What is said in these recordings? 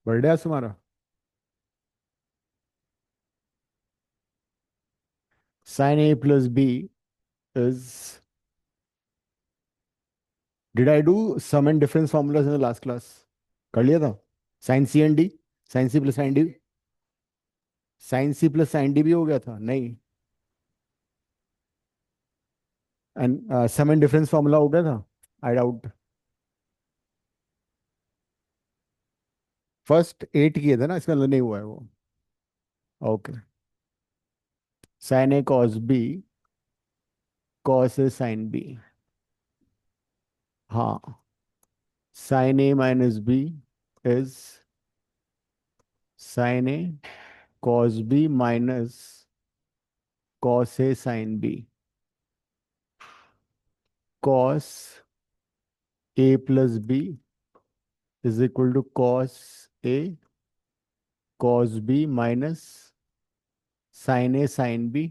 Birthday आज तुम्हारा? Sine A plus B is, did I do sum and difference formulas in the last class? कर लिया था। Sine C and D, sine C plus sine D, sine C plus sine D भी हो गया था नहीं? And sum and difference formula हो गया था? I doubt. फर्स्ट 8 किए थे ना, इसका मतलब नहीं हुआ है वो। Okay. Sine A cos B, cos A sine B. हाँ। Sine A minus B is sine A cos B minus cos A sine B. Cos A plus B is equal to cos A cos B minus sine A sine B.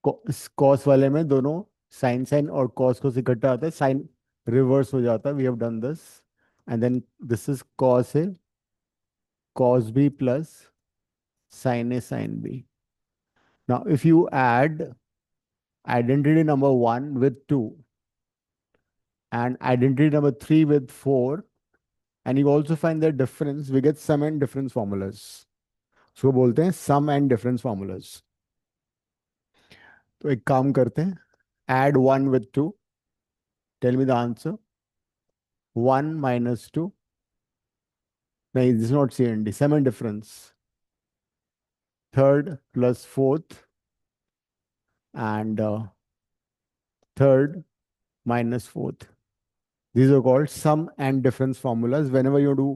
Cos वाले में दोनों sign sign और cos को इकट्ठा आता है, sign reverse हो जाता है। We have done this and then this is cos A cos b plus sin a sin b. Now, if you add identity number 1 with 2 and identity number 3 with 4, and you also find the difference, we get sum and difference formulas. So बोलते हैं sum and difference formulas. तो एक काम करते हैं, add 1 with 2, tell me the answer. 1 minus 2, नहीं, this is not C and D, sum and difference. Third plus fourth, and third minus fourth. These are called sum and difference formulas. Whenever you do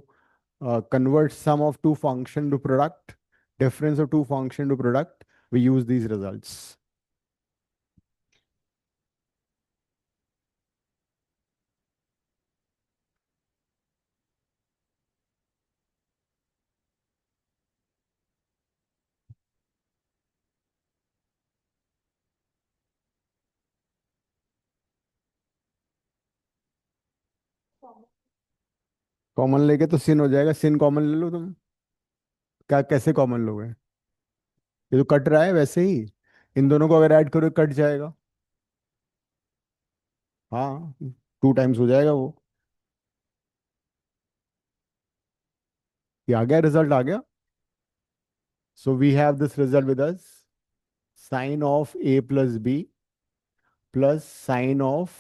convert sum of two function to product, difference of two function to product, we use these results. Common लेके तो sin हो जाएगा, sin common ले लो तुम। क्या कैसे common लोगे? ये तो कट रहा है वैसे ही, इन दोनों को अगर ऐड करो कट जाएगा। हाँ, 2 टाइम्स हो जाएगा वो। ये आ गया, रिजल्ट आ गया। So we have this result with us, sine of a plus B plus sine of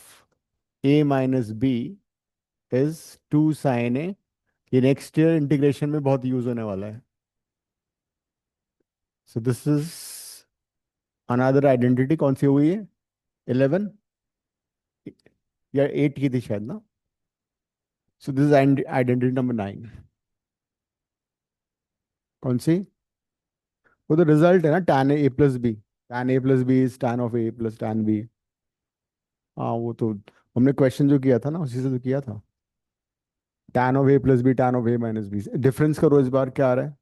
a minus B is 2 sine A. ये नेक्स्ट ईयर इंटीग्रेशन में बहुत यूज होने वाला है। सो दिस इज अनदर आइडेंटिटी, कौन सी हुई है? 11 या 8 की थी शायद ना। So this is identity number 9। कौन सी? वो तो रिजल्ट है ना, tan A plus B, tan A plus B is tan of A plus tan B. हाँ वो तो हमने क्वेश्चन जो किया था ना उसी से तो किया था। tan of A plus B, tan of A minus B. Difference करो इस बार, क्या आ रहा है?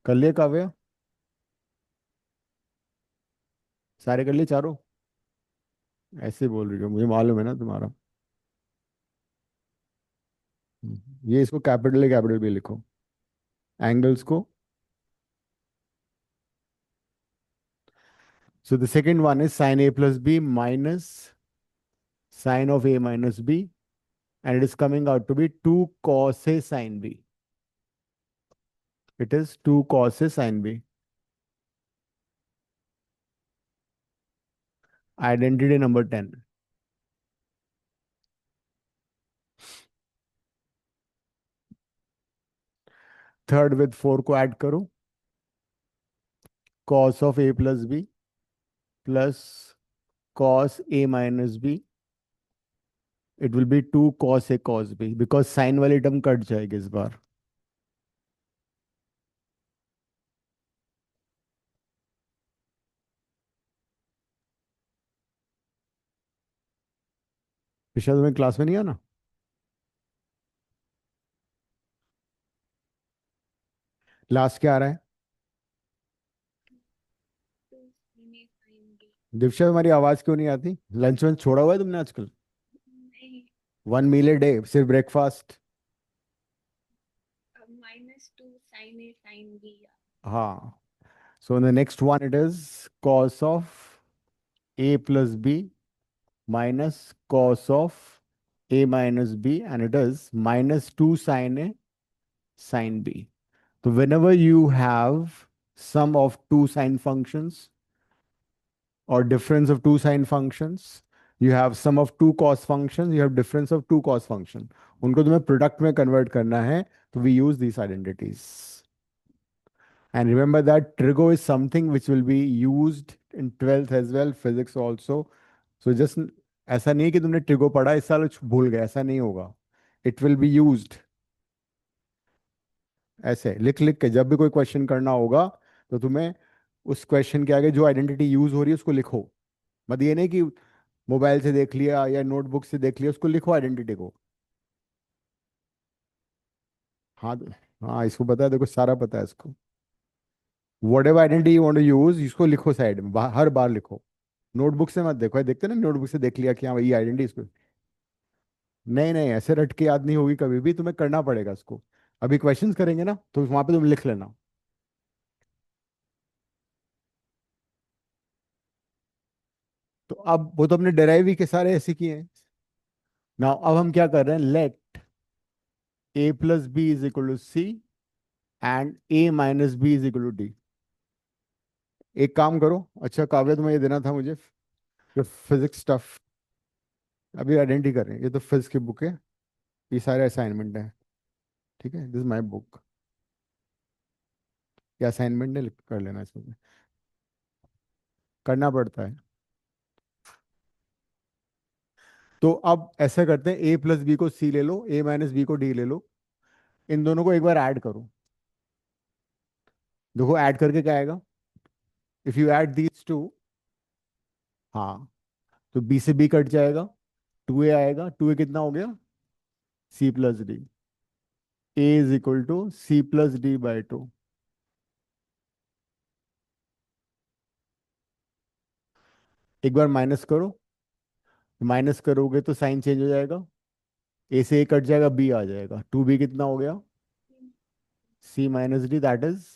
कर लिए काव्य? सारे कर लिए चारों? ऐसे बोल रही हो, मुझे मालूम है ना तुम्हारा। ये इसको कैपिटल ए कैपिटल बी लिखो, एंगल्स को। So the second one is sine a plus b minus sine of a minus b, and it is coming out to be 2 cos a sine b. It is 2 cos a sine b. Identity number 10. Third with 4 को add करो, cos of a plus b plus cos a minus b. It will be 2 cos a cos b, because sin वाली term cut जाएगी इस बार। पिछला तुम्हें class में नहीं आना? लास्ट क्या आ रहा है? दिव्या, तुम्हारी आवाज क्यों नहीं आती? लंच वंच छोड़ा हुआ है तुमने आजकल? वन मील ए डे, सिर्फ breakfast. -2 sin A sin B। हाँ, so the next one it is cos of A plus B minus cos of A minus B, and it is -2 sin A sin B. So whenever you have sum of two sine functions or difference of two sine functions, you have sum of two cos functions, you have difference of two cos function. उनको तुम्हें product में convert करना है, तो we use these identities. And remember that trigo is something which will be used in 12th as well, physics also. So just ऐसा नहीं कि तुमने ट्रिगो पढ़ा इस साल भूल गए, ऐसा नहीं होगा. It will be used. ऐसे लिख लिख के जब भी कोई क्वेश्चन करना होगा, तो तुम्हें उस क्वेश्चन के आगे जो आइडेंटिटी यूज हो रही है उसको लिखो. मत ये नहीं कि मोबाइल से देख लिया या नोटबुक से देख लिया, उसको लिखो आइडेंटिटी को. हाँ हाँ, इसको पता है, देखो सारा पता है इसको. Whatever identity you want to use, इसको लिखो साइड में, हर बार लिखो. नोटबुक से मत देखो, देखते ना नोटबुक से देख लिया कि हाँ ये आइडेंटिटी इसको. नहीं नहीं, ऐसे रट के याद नहीं होगी कभी भी, तुम्हें करना पड़ेगा इसको. अभी क्वेश्चंस करेंगे ना, तो वहां पे तुम लिख लेना. तो अब वो तो अपने डेराइव के सारे ऐसे किए हैं. ना अब हम क्या कर रहे हैं, let A plus B is equal to C and A minus B is equal to D. एक काम करो, अच्छा काव्य तुम्हें ये देना था मुझे, फिजिक्स स्टफ. अभी आइडेंटिटी कर रहे हैं, ये तो फिजिक्स की बुक है, ये सारे असाइनमेंट है. ठीक है, दिस माई बुक. ये असाइनमेंट है, कर लेना इसमें, करना पड़ता है. तो अब ऐसा करते हैं, ए प्लस बी को सी ले लो, ए माइनस बी को डी ले लो. इन दोनों को एक बार ऐड करो. देखो ऐड करके क्या आएगा, if you add these two. हाँ, तो बी से बी कट जाएगा, 2a आएगा. 2a कितना हो गया, C plus D. A is equal to C plus D by 2. एक बार माइनस करो, माइनस करोगे तो साइन चेंज हो जाएगा, ए से ए कट जाएगा, बी आ जाएगा. 2b कितना हो गया, C minus D, that is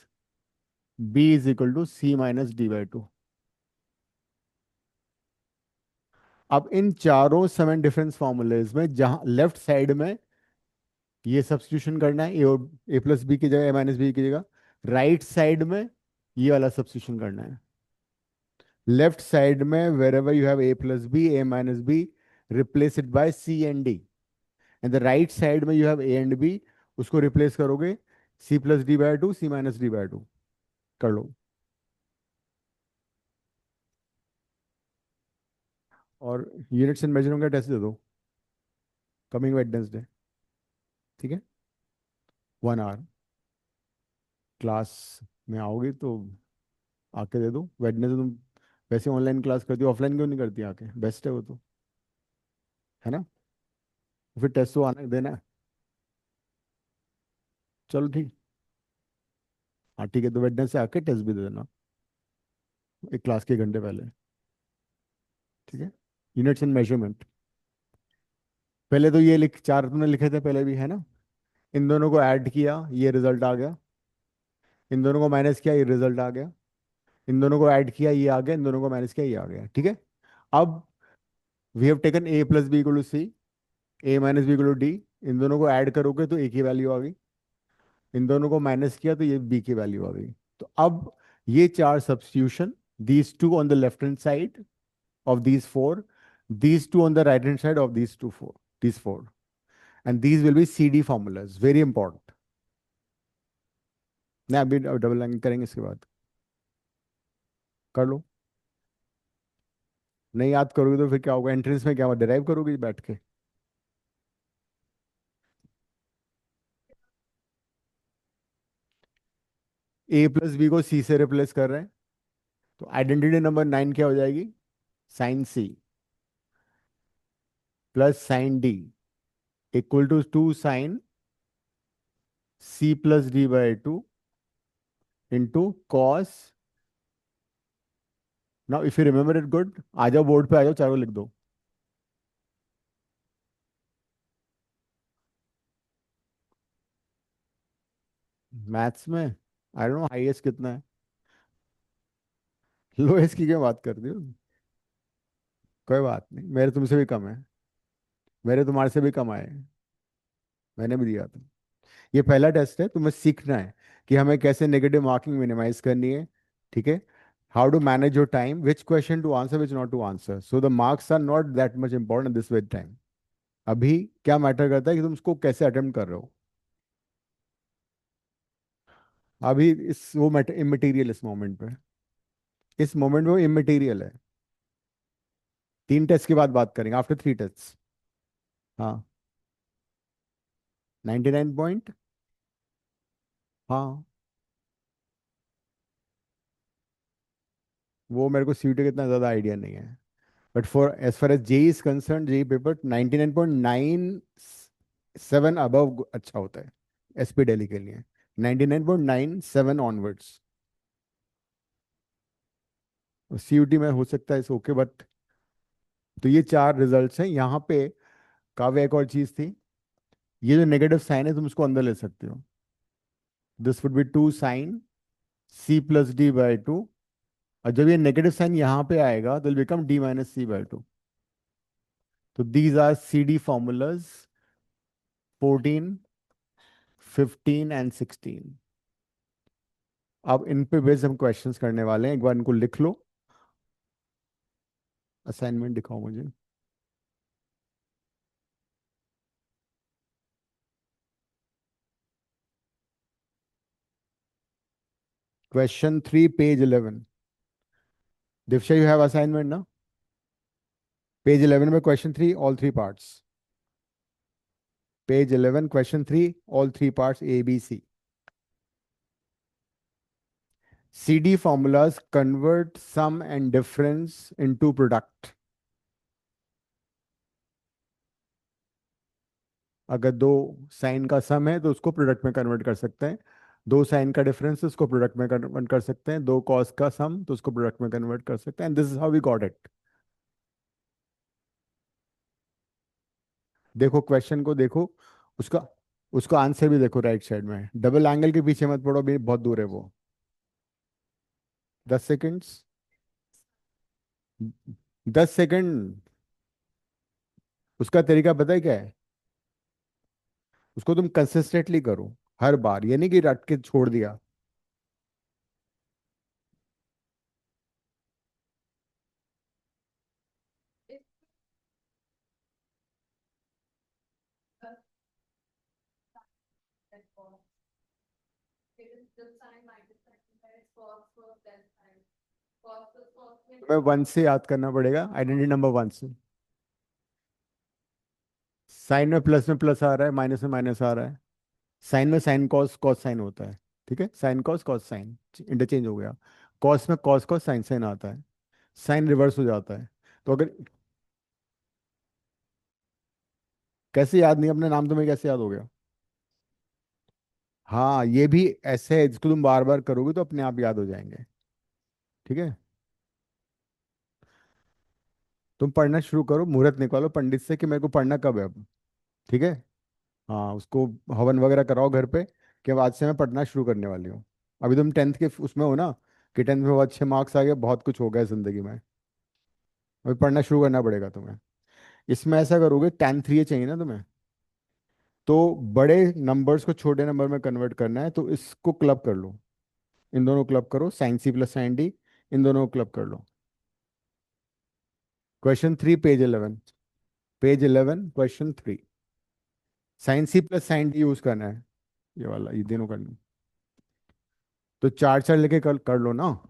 B is equal to C minus D by 2. अब इन चारों सम डिफरेंस फॉर्मूलेज में जहां लेफ्ट साइड में ये सब्स्टिट्यूशन करना है, ए और ए प्लस बी की जगह ए माइनस बी की जगह, राइट साइड में ये वाला सब्स्टिट्यूशन करना है. लेफ्ट साइड में wherever you have A plus B A minus B, replace it by C and D. And the right side में you have A and B, उसको रिप्लेस करोगे C plus D by 2 C minus D by 2. कर लो. और units and measurement का test दे दो coming Wednesday. ठीक है, 1 आवर क्लास में आओगे तो आके दे दो. वेडनेसडे तुम वैसे ऑनलाइन क्लास करती हो, ऑफलाइन क्यों नहीं करती आके, बेस्ट है वो तो, है ना. फिर टेस्ट तो आना देना है. चलो ठीक. हाँ ठीक है, तो वेडनेसडे से आके टेस्ट भी दे देना, एक क्लास के घंटे पहले. ठीक है, यूनिट्स एंड मेजरमेंट. पहले तो ये लिख, चार तुमने लिखे थे पहले भी, है ना. इन दोनों को ऐड किया, ये रिजल्ट आ गया. इन दोनों को माइनस किया, ये रिजल्ट आ गया. इन दोनों को ऐड किया, ये आ गया. इन दोनों को माइनस किया, ये आ गया. ठीक है. अब we have taken A plus B equal to C, A minus B equal to D. इन दोनों को ऐड करोगे तो ए की वैल्यू आ गई. इन दोनों को माइनस किया तो ये बी की वैल्यू आ गई. तो अब ये चार substitution, these two on the left hand side of these four, these two on the right hand side of these four, and these will be CD formulas, very important. ना अभी double line करेंगे इसके बाद, कर लो. नहीं याद करोगे तो फिर क्या होगा, एंट्रेंस में क्या होगा, डिराइव करोगे बैठ के. ए प्लस बी को सी से रिप्लेस कर रहे हैं, तो आइडेंटिटी नंबर 9 क्या हो जाएगी, sine C plus sine D equal to 2 sine C plus D by 2 into cos. Now if you remember it good, आ जाओ बोर्ड पे, आ जाओ, चारों लिख दो. मैथ्स में आई डोंट नो हाईएस्ट कितना है। लोएस्ट की क्या बात कर रही हो? कोई बात नहीं, मेरे तुमसे भी कम है। मेरे तुम्हारे से भी कम आए हैं। मैंने भी दिया था। ये पहला टेस्ट है, तुम्हें सीखना है कि हमें कैसे नेगेटिव मार्किंग मिनिमाइज करनी है। ठीक है। How to manage your time, which question to answer, which not to answer, so the marks are not that much important this with time. अभी क्या मैटर करता है कि तुम उसको कैसे अटेम्प्ट कर रहे हो। अभी इस वो मैटर इमटेरियल इस मोमेंट पे। इस मोमेंट में वो इमटेरियल है। 3 टेस्ट के बाद बात करेंगे, आफ्टर 3 टेस्ट। हाँ। 99 पॉइंट। हाँ। वो मेरे को सीटी का इतना ज़्यादा आइडिया नहीं है। But for as far as JEE is concern, JEE paper 99.97 above अच्छा होता है एसपी दिल्ली के लिए। 99.97 ऑनवर्ड्स। सीयूटी में हो सकता है ओके, बट तो ये 4 रिजल्ट्स हैं यहाँ पे। काव्य एक और चीज थी, ये जो नेगेटिव साइन है तुम इसको अंदर ले सकते हो। This would be 2 sine C+D/2। और जब ये नेगेटिव साइन यहाँ पे आएगा तो बिकम D-C/2। तो these are CD formulas 14, 15 and 16। अब इन पे बेस हम क्वेश्चंस करने वाले हैं, एक बार इनको लिख लो। असाइनमेंट दिखाओ मुझे। Question 3 page 11। Divya you have assignment ना? पेज 11 में question 3 all 3 parts. Page 11 question 3 all 3 parts ABC। CD formulas convert sum and difference into product। अगर दो साइन का सम है तो उसको प्रोडक्ट में कन्वर्ट कर सकते हैं। दो साइन का डिफरेंस उसको प्रोडक्ट में कन्वर्ट कर सकते हैं। दो कॉस का सम तो उसको प्रोडक्ट में कन्वर्ट कर सकते हैं। This is how we got it. देखो क्वेश्चन को देखो। उसका उसका आंसर भी देखो राइट साइड में, डबल एंगल के पीछे मत पड़ो, भी बहुत दूर है वो। 10 सेकेंड्स। 10 सेकेंड। उसका तरीका पता है क्या है? उसको तुम कंसिस्टेंटली करो हर बार, ये नहीं कि रट के छोड़ दिया। तुम्हें 1 से याद करना पड़ेगा, आइडेंटिटी नंबर 1 से। साइन में प्लस आ रहा है, माइनस में माइनस आ रहा है। साइन में साइन कॉस कॉस साइन होता है। ठीक है, sine cos cos sine interchange हो गया। कॉस में कॉस कॉस साइन साइन आता है। साइन रिवर्स हो जाता है। तो अगर कैसे याद नहीं, अपने नाम तुम्हें कैसे याद हो गया? हाँ, ये भी ऐसे है, जिसको तुम बार बार करोगे तो अपने आप याद हो जाएंगे। ठीक है। तुम पढ़ना शुरू करो, मुहूर्त निकालो पंडित से कि मेरे को पढ़ना कब है अब। ठीक है। हाँ, उसको हवन वगैरह कराओ घर पे कि अब आज से मैं पढ़ना शुरू करने वाली हूँ। अभी तुम 10th के उसमें हो ना, कि 10th में बहुत अच्छे मार्क्स आ गए, बहुत कुछ हो गया जिंदगी में। अभी पढ़ना शुरू करना पड़ेगा तुम्हें। इसमें ऐसा करोगे, tan 3 ये चाहिए ना तुम्हें, तो बड़े नंबर्स को छोटे नंबर में कन्वर्ट करना है, तो इसको क्लब कर लो। इन दोनों क्लब करो, sin C+sin D। इन दोनों को क्लब कर लो। Question 3 page 11। Page 11 question 3। sin C+sin D use करना है। ये वाला, ये दोनों करना। तो चार चार लेके कर लो ना।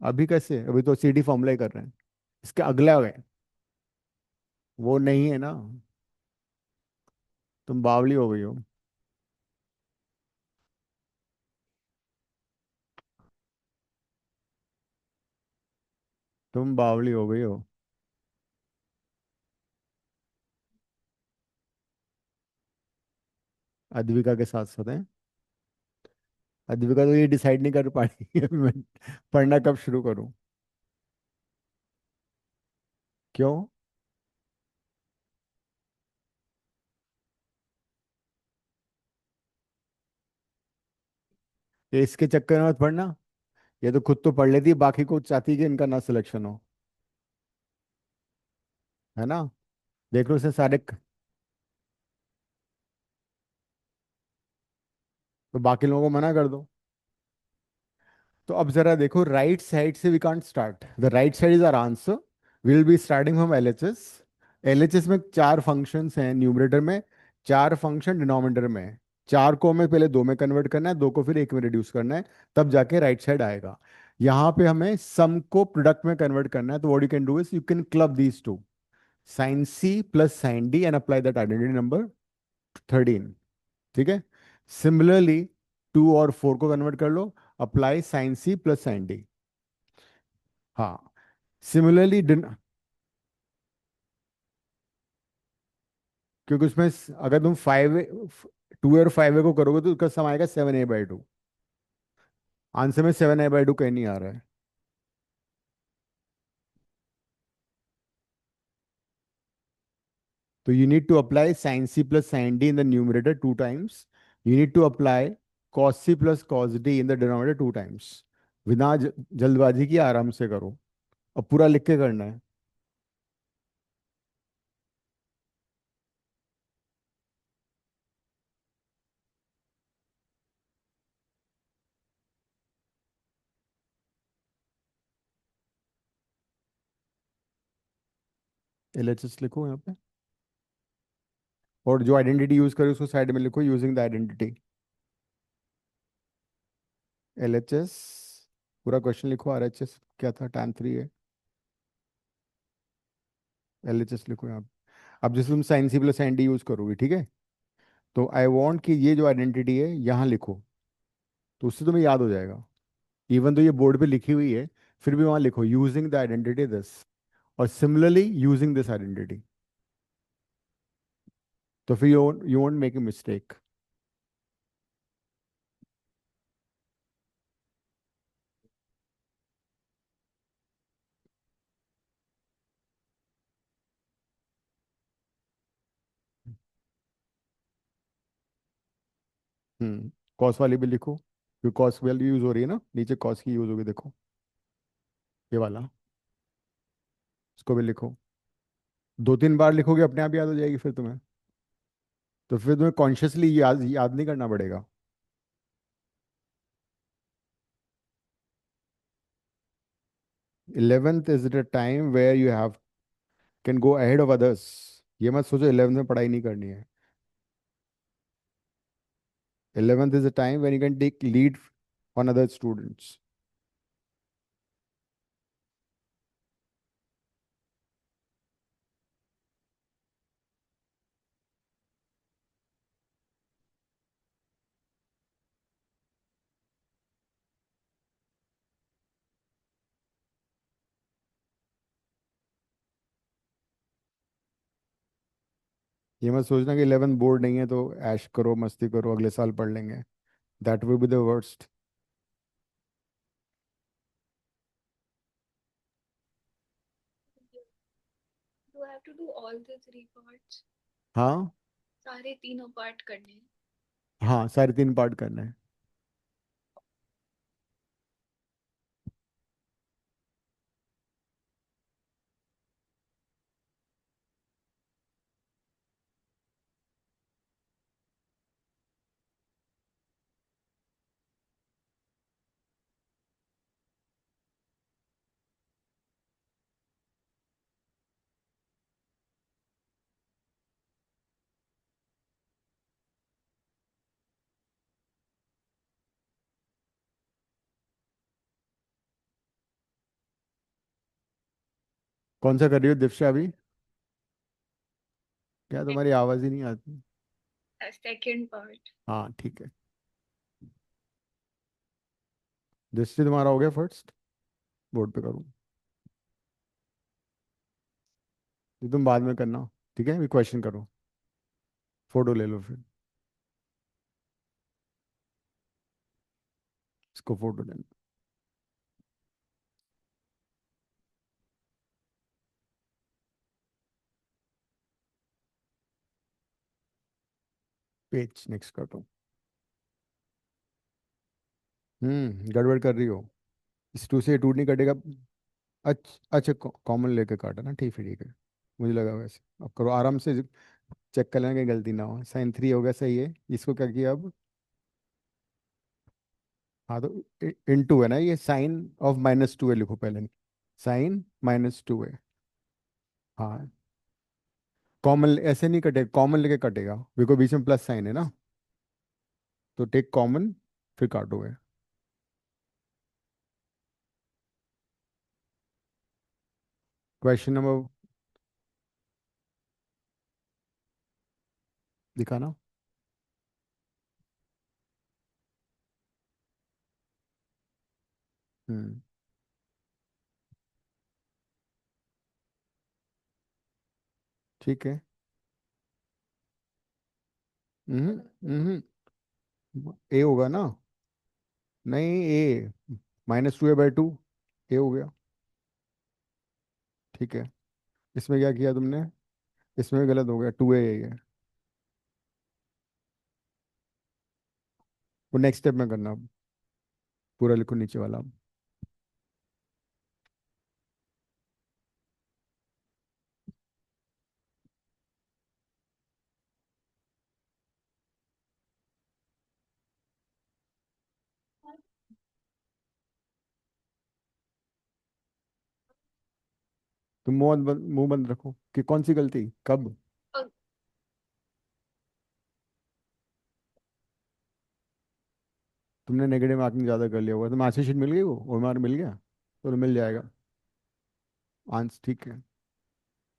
अभी कैसे, अभी तो CD फॉर्मूला ही कर रहे हैं। इसके अगला है। वो नहीं है ना। तुम बावली हो गई हो। तुम बावली हो गई हो। अद्विका के साथ साथ हैं। अद्विका तो ये डिसाइड नहीं कर पा रही है मैं पढ़ना कब शुरू करूं। क्यों? ये इसके चक्कर में मत पढ़ना। ये तो खुद तो पढ़ लेती है, बाकी को चाहती है कि इनका ना सिलेक्शन हो। है ना? देख लो इसे सारे तो बाकी लोगों को मना कर दो। तो अब जरा देखो, राइट साइड से we can't start, the right side is our answer. Will be starting from LHS. LHS में चार फंक्शंस हैं न्यूमरेटर में, चार फंक्शन डिनोमिनेटर में है। चार को हमें पहले दो में कन्वर्ट करना है, दो को फिर एक में रिड्यूस करना है, तब जाके राइट साइड आएगा। यहाँ पे हमें सम को प्रोडक्ट में कन्वर्ट करना है, तो what you can do is you can club these two, sine C plus sine D and apply that identity number 13। ठीक है? सिमिलरली 2 और 4 को कन्वर्ट कर लो, apply sine C plus sine D. हाँ। सिमिलरली क्योंकि उसमें अगर तुम 2 और 5 को करोगे तो उसका सम आएगा 7a/2। आंसर में 7a/2 कहीं नहीं आ रहा है। तो you need to apply sin c plus sin d in the numerator 2 times. You need to apply cos c plus cos d in the denominator 2 times. बिना जल्दबाजी की आराम से करो। अब पूरा लिख के करना है। एलएचएस लिखो यहाँ पे, और जो आइडेंटिटी यूज करो उसको साइड में लिखो, यूजिंग द आइडेंटिटी। एलएचएस पूरा क्वेश्चन लिखो, आरएचएस क्या था, tan 3 है। एलएचएस लिखो यहाँ पे। अब जैसे तुम sine C plus sine D use करोगे, ठीक है, तो आई वांट कि ये जो आइडेंटिटी है यहाँ लिखो, तो उससे तुम्हें याद हो जाएगा। इवन तो ये बोर्ड पे लिखी हुई है, फिर भी वहां लिखो यूजिंग द आइडेंटिटी दिस, और सिमिलरली यूजिंग दिस आइडेंटिटी। तो फिर you won't make a mistake. Cos वाली भी लिखो, क्योंकि कॉस वैल्यू यूज हो रही है ना, नीचे कॉस की यूज होगी देखो, ये वाला, इसको भी लिखो। 2-3 बार लिखोगे अपने आप याद हो जाएगी फिर तुम्हें। तो फिर तुम्हें कॉन्शियसली याद याद नहीं करना पड़ेगा। 11th is the time where you have can go ahead of others. ये मत सोचो 11th में पढ़ाई नहीं करनी है। 11th is the time when you can take lead on other students. ये मत सोचना कि 11th बोर्ड नहीं है तो ऐश करो मस्ती करो अगले साल पढ़ लेंगे। That will be the worst. Do I have to do all the three parts? हाँ। सारे तीनों पार्ट करने हैं? हाँ, सारे 3 पार्ट करना है। कौन सा कर रही हो दीक्षा अभी? क्या तुम्हारी आवाज ही नहीं आती? Second part. हाँ ठीक है। दृष्टि तुम्हारा हो गया फर्स्ट, बोर्ड पे करूँ? ये तुम बाद में करना, ठीक है, ये क्वेश्चन करो, फोटो ले लो फिर। इसको फोटो लेना। पेज नेक्स्ट करता हूँ। गड़बड़ कर रही हो। इस टू से टू नहीं कटेगा। अच्छा अच्छा, कॉमन लेके काटा ना, ठीक है ठीक है। मुझे लगा वैसे। अब करो आराम से, चेक कर लेना कहीं गलती ना हो। साइन थ्री हो गया, सही है। इसको क्या किया अब? हाँ तो इन टू है ना, ये साइन ऑफ माइनस टू है, लिखो पहले। साइन माइनस टू है। हाँ, कॉमन ऐसे नहीं कटेगा, कॉमन लेके कटेगा, बिकॉज बीच में प्लस साइन है ना। तो टेक कॉमन, फिर काटोगे। क्वेश्चन नंबर दिखाना। हम्म। ठीक है। हम्म। हम्म। ए होगा ना? नहीं, A minus two A by two, A हो गया। ठीक है। इसमें क्या किया तुमने? इसमें भी गलत हो गया, टू ए है। वो नेक्स्ट स्टेप में करना अब। पूरा लिखो नीचे वाला अब। तुम मुंह बंद रखो कि कौन सी गलती कब? अ- तुमने नेगेटिव मार्किंग ज़्यादा कर लिया होगा, तुम्हें आंसर शीट मिल गई, वो ओएमआर मिल गया तो मिल जाएगा। आंसर ठीक है।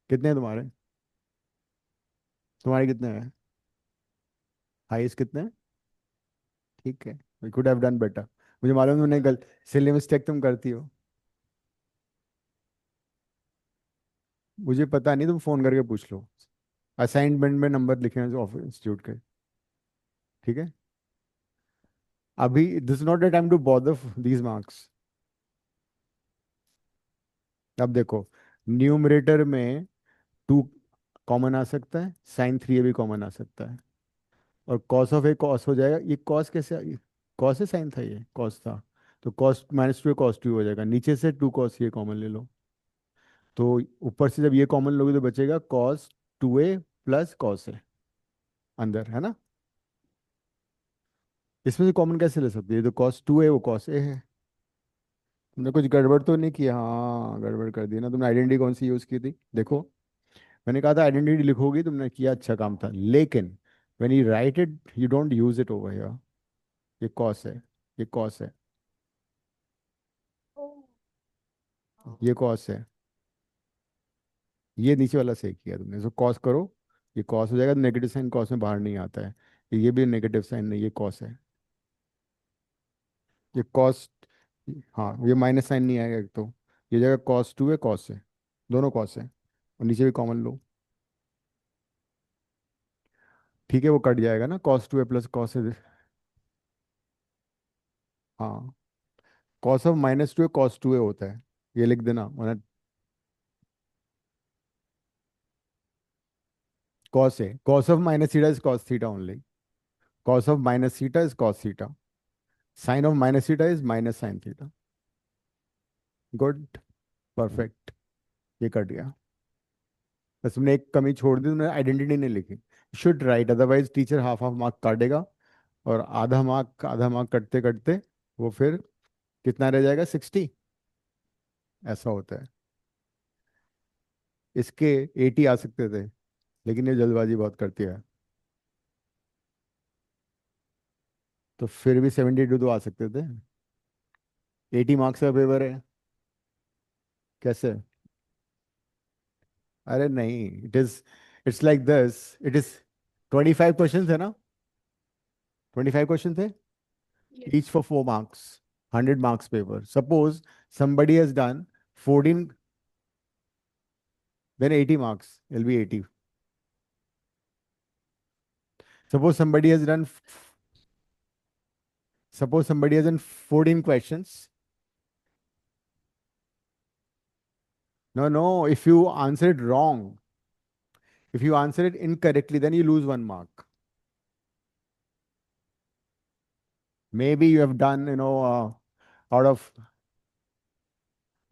कितने हैं तुम्हारे? तुम्हारे कितने हैं? हाईएस्ट कितने हैं? ठीक है। We could have done better. मुझे मालूम है तुमने गल सिली मिस्टेक तुम करती हो। मुझे पता नहीं, तुम फोन करके पूछ लो। असाइनमेंट में नंबर लिखे हैं ऑफ इंस्टीट्यूट के। ठीक है। अभी this not the time to bother these marks. अब देखो, न्यूमरेटर में टू कॉमन आ सकता है, साइन थ्री भी कॉमन आ सकता है। और कॉस ऑफ ए कॉस हो जाएगा। ये कॉस कैसे? कॉस है, साइन था, ये कॉस था। तो cos minus two cos two हो जाएगा, नीचे से टू कॉस ये कॉमन ले लो। तो ऊपर से जब ये कॉमन लोगे तो बचेगा cos two A plus cos A, अंदर है ना। इसमें से कॉमन कैसे ले सकते हैं? ये तो कॉस टू है, वो कॉस ए है। तुमने कुछ गड़बड़ तो नहीं किया? हाँ, गड़बड़ कर दी ना तुमने। आइडेंटिटी कौन सी यूज़ की थी देखो। मैंने कहा था आइडेंटिटी लिखोगी, तुमने किया, अच्छा काम था, लेकिन when you right it you don't use it over here. ये कॉस है, ये कॉस है, ओ, ये कॉस है। ये नीचे वाला सही किया तुमने, इसको कॉस करो। ये कॉस हो जाएगा, नेगेटिव साइन कॉस में बाहर नहीं आता है। ये भी नेगेटिव साइन नहीं, ये कॉस है। ये कॉस, हाँ ये माइनस साइन नहीं आएगा एक तो। ये जगह कॉस टू है, कॉस है, दोनों कॉस है। और नीचे भी कॉमन लो। ठीक है, वो कट जाएगा ना, कॉस टू है प्लस कॉस है। हाँ, कॉस ऑफ माइनस टू है कॉस टू है होता है। ये लिख देना वरना। कॉस है, cos of minus theta is cos theta only. Cos of minus theta is cos theta. Sine of minus theta is minus sine theta. Good, perfect. ये कट गया। बस तुमने एक कमी छोड़ दी, तुमने आइडेंटिटी नहीं लिखी। Should write, otherwise teacher half half mark काटेगा। और आधा मार्क कटते कटते वो फिर कितना रह जाएगा, 60। ऐसा होता है। इसके 80 आ सकते थे, लेकिन ये जल्दबाजी बहुत करती है। तो फिर भी 72 तो आ सकते थे। 80 मार्क्स का पेपर है। कैसे? अरे नहीं, it's like this. It is 25 question है ना। 25 क्वेश्चन थे, yes. each for 4 marks, 100 marks paper. Suppose somebody has done 14, then 80 marks, it'll be 80. Suppose somebody has done Suppose somebody has in 14 questions. No, no, if you answer it wrong, if you answer it incorrectly, then you lose 1 mark. Maybe you have done, out of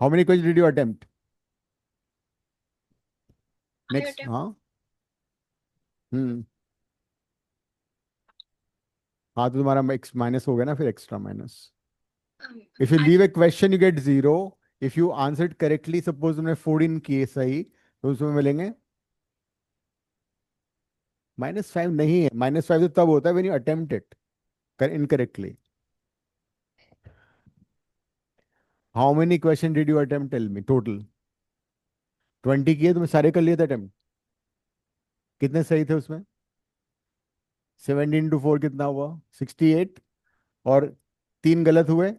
how many questions did you attempt? I Next, attempt हाँ. हम्म. हाँ तो तुम्हारा minus हो गया ना, फिर extra minus. If you I leave A question you get 0. If you answered correctly, suppose तुमने 14 किए सही, तो उसमें मिलेंगे -5. नहीं है, -5 तो तब होता है when you attempt it incorrectly. How many question did you attempt, tell me total. 20 किए तुमने, सारे कर लिए थे अटेम्प्ट. कितने सही थे उसमें? 17 × 4 कितना हुआ? 68. और 3 गलत हुए,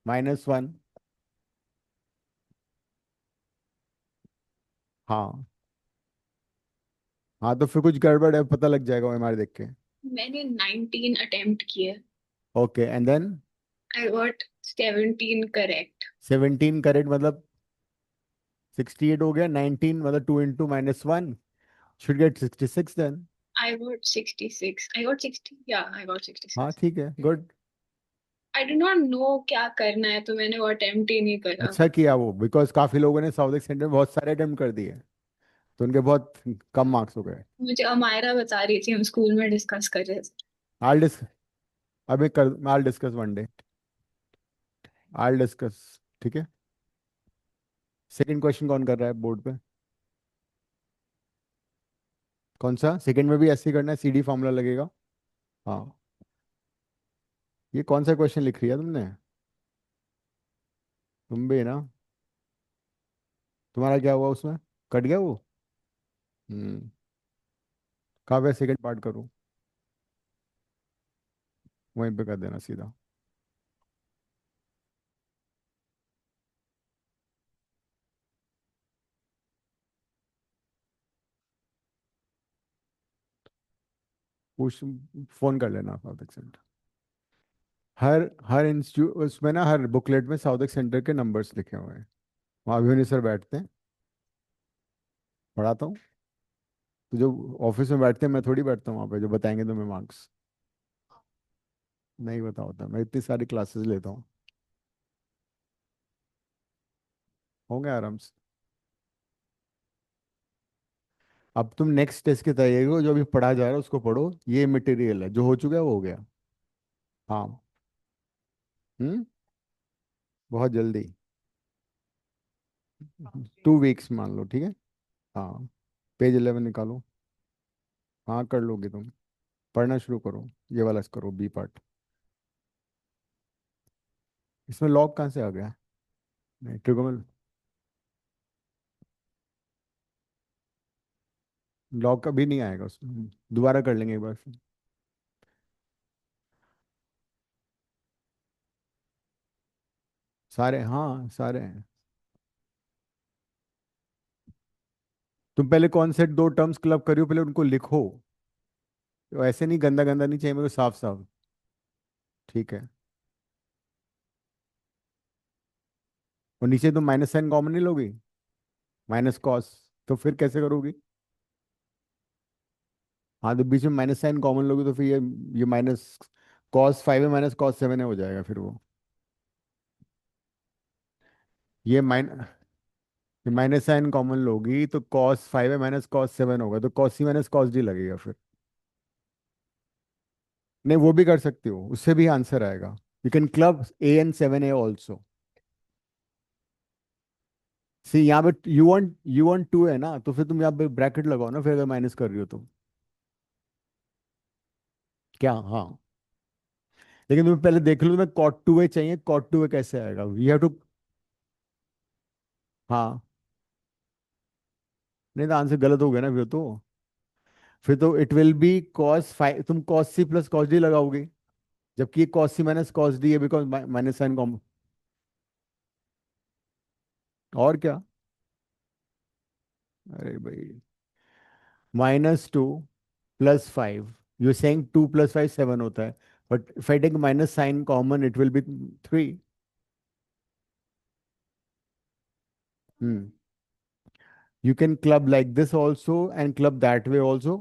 -1. हाँ. हाँ तो फिर कुछ गड़बड़ है, पता लग जाएगा हमारे देख के. मैंने 19 अटेम्प्ट किए. Okay, and then I got 17 correct. 17 correct मतलब 68 हो गया. 19 मतलब 2 × -1 should get 66 then. I got 66. I got 60. Yeah, I got हाँ 66. ठीक है, good. I did not know क्या करना है, तो मैंने वो अटेम्प्ट ही नहीं करा. अच्छा किया वो, बिकॉज काफी लोगों ने साउथ सेंटर में बहुत सारे अटेम्प्ट कर दिए, तो उनके बहुत कम मार्क्स हो गए. मुझे अमायरा बता रही थी, हम स्कूल में डिस्कस कर रहे थे. आई डिस अभी कर I discuss one day. I discuss. ठीक है. सेकंड क्वेश्चन कौन कर रहा है बोर्ड पे? कौन सा सेकंड में भी ऐसे ही करना है, सीडी फॉर्मूला लगेगा. हाँ. ये कौन सा क्वेश्चन लिख रही है तुमने? तुम भी ना. तुम्हारा क्या हुआ उसमें? कट गया वो? हम्म. कहाँ पे सेकंड पार्ट करूँ? वहीं पे कर देना सीधा. पूछ. फोन कर लेना साउथ सेंटर. हर हर इंस्टीट्यूट उसमें ना, हर बुकलेट में साउथ सेंटर के नंबर्स लिखे हुए हैं. वहाँ अभिमन्यु सर बैठते हैं, पढ़ाता हूँ. तो जो ऑफिस में बैठते हैं, मैं थोड़ी बैठता हूँ वहाँ पे जो बताएंगे तुम्हें मार्क्स. नहीं बता होता, मैं इतनी सारी क्लासेस लेता हूँ. होंगे आराम से. अब तुम नेक्स्ट टेस्ट की तैयारी करो, जो अभी पढ़ा जा रहा है उसको पढ़ो. ये मटेरियल है, जो हो चुका है वो हो गया. हाँ. हम्म. बहुत जल्दी. 2 वीक्स मान लो, ठीक है. हाँ. पेज 11 निकालो. हाँ कर लोगे तुम. पढ़ना शुरू करो. ये वाला करो, बी पार्ट. इसमें लॉग कहाँ से आ गया? नहीं, ट्रिगोनल. लॉग का भी नहीं आएगा उसमें, दोबारा कर लेंगे एक बार फिर. सारे, हाँ सारे हैं. तुम पहले कौन से 2 टर्म्स क्लब करियो, पहले उनको लिखो. तो ऐसे नहीं, गंदा गंदा नहीं चाहिए मेरे को, साफ साफ. ठीक है. और नीचे तुम माइनस साइन कॉमन नहीं लोगी? Minus cos. तो फिर कैसे करोगी? हाँ तो बीच में माइनस साइन कॉमन लोगी, तो फिर ये माइनस cos 5 है, -cos 7 है, हो जाएगा फिर वो. ये माइन ये माइनस साइन कॉमन लोगी तो cos 5 है, -cos 7 होगा, तो cos c -cos d लगेगा फिर. नहीं, वो भी कर सकती हो, उससे भी आंसर आएगा. You can club an 7a also. See यहाँ पे यू वांट 2 है ना, तो फिर तुम यहाँ पे ब्रैकेट लगाओ ना, फिर अगर माइनस कर रही हो तो. क्या? हाँ. लेकिन तुम्हें पहले देख लो, तुम्हें cot 2a चाहिए, cot 2a कैसे आएगा? You have to. हाँ. नहीं तो आंसर गलत हो गया ना फिर तो इट विल बी cos 5. तुम cos c + cos d लगाओगे, जबकि ये cos c - cos d है, बिकॉज माइनस साइन कॉमन. और क्या? अरे भाई. -2 + 5. यू सेइंग 2 + 5 7 होता है. But if I take minus sign common, it will be 3. Hmm. You can club like this also and club that way also.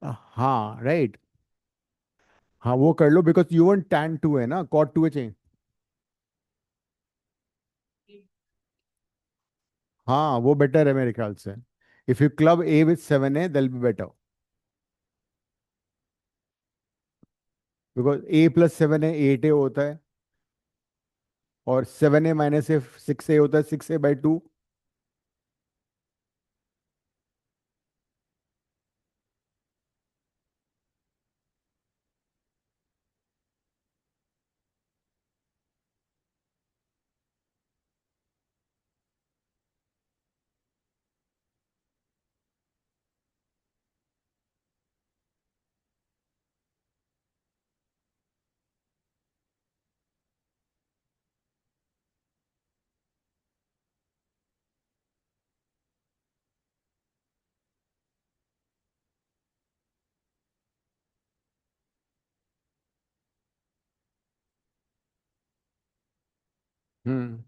हाँ right. हाँ वो कर लो, बिकॉज यू वांट tan 2 है ना, cot 2 है चाहिए. हाँ वो बेटर है मेरे ख्याल से. If you club a with 7a, that be better. Because a plus 7a 8a होता है, और 7a minus a 6a होता है, 6a/2. हम्म.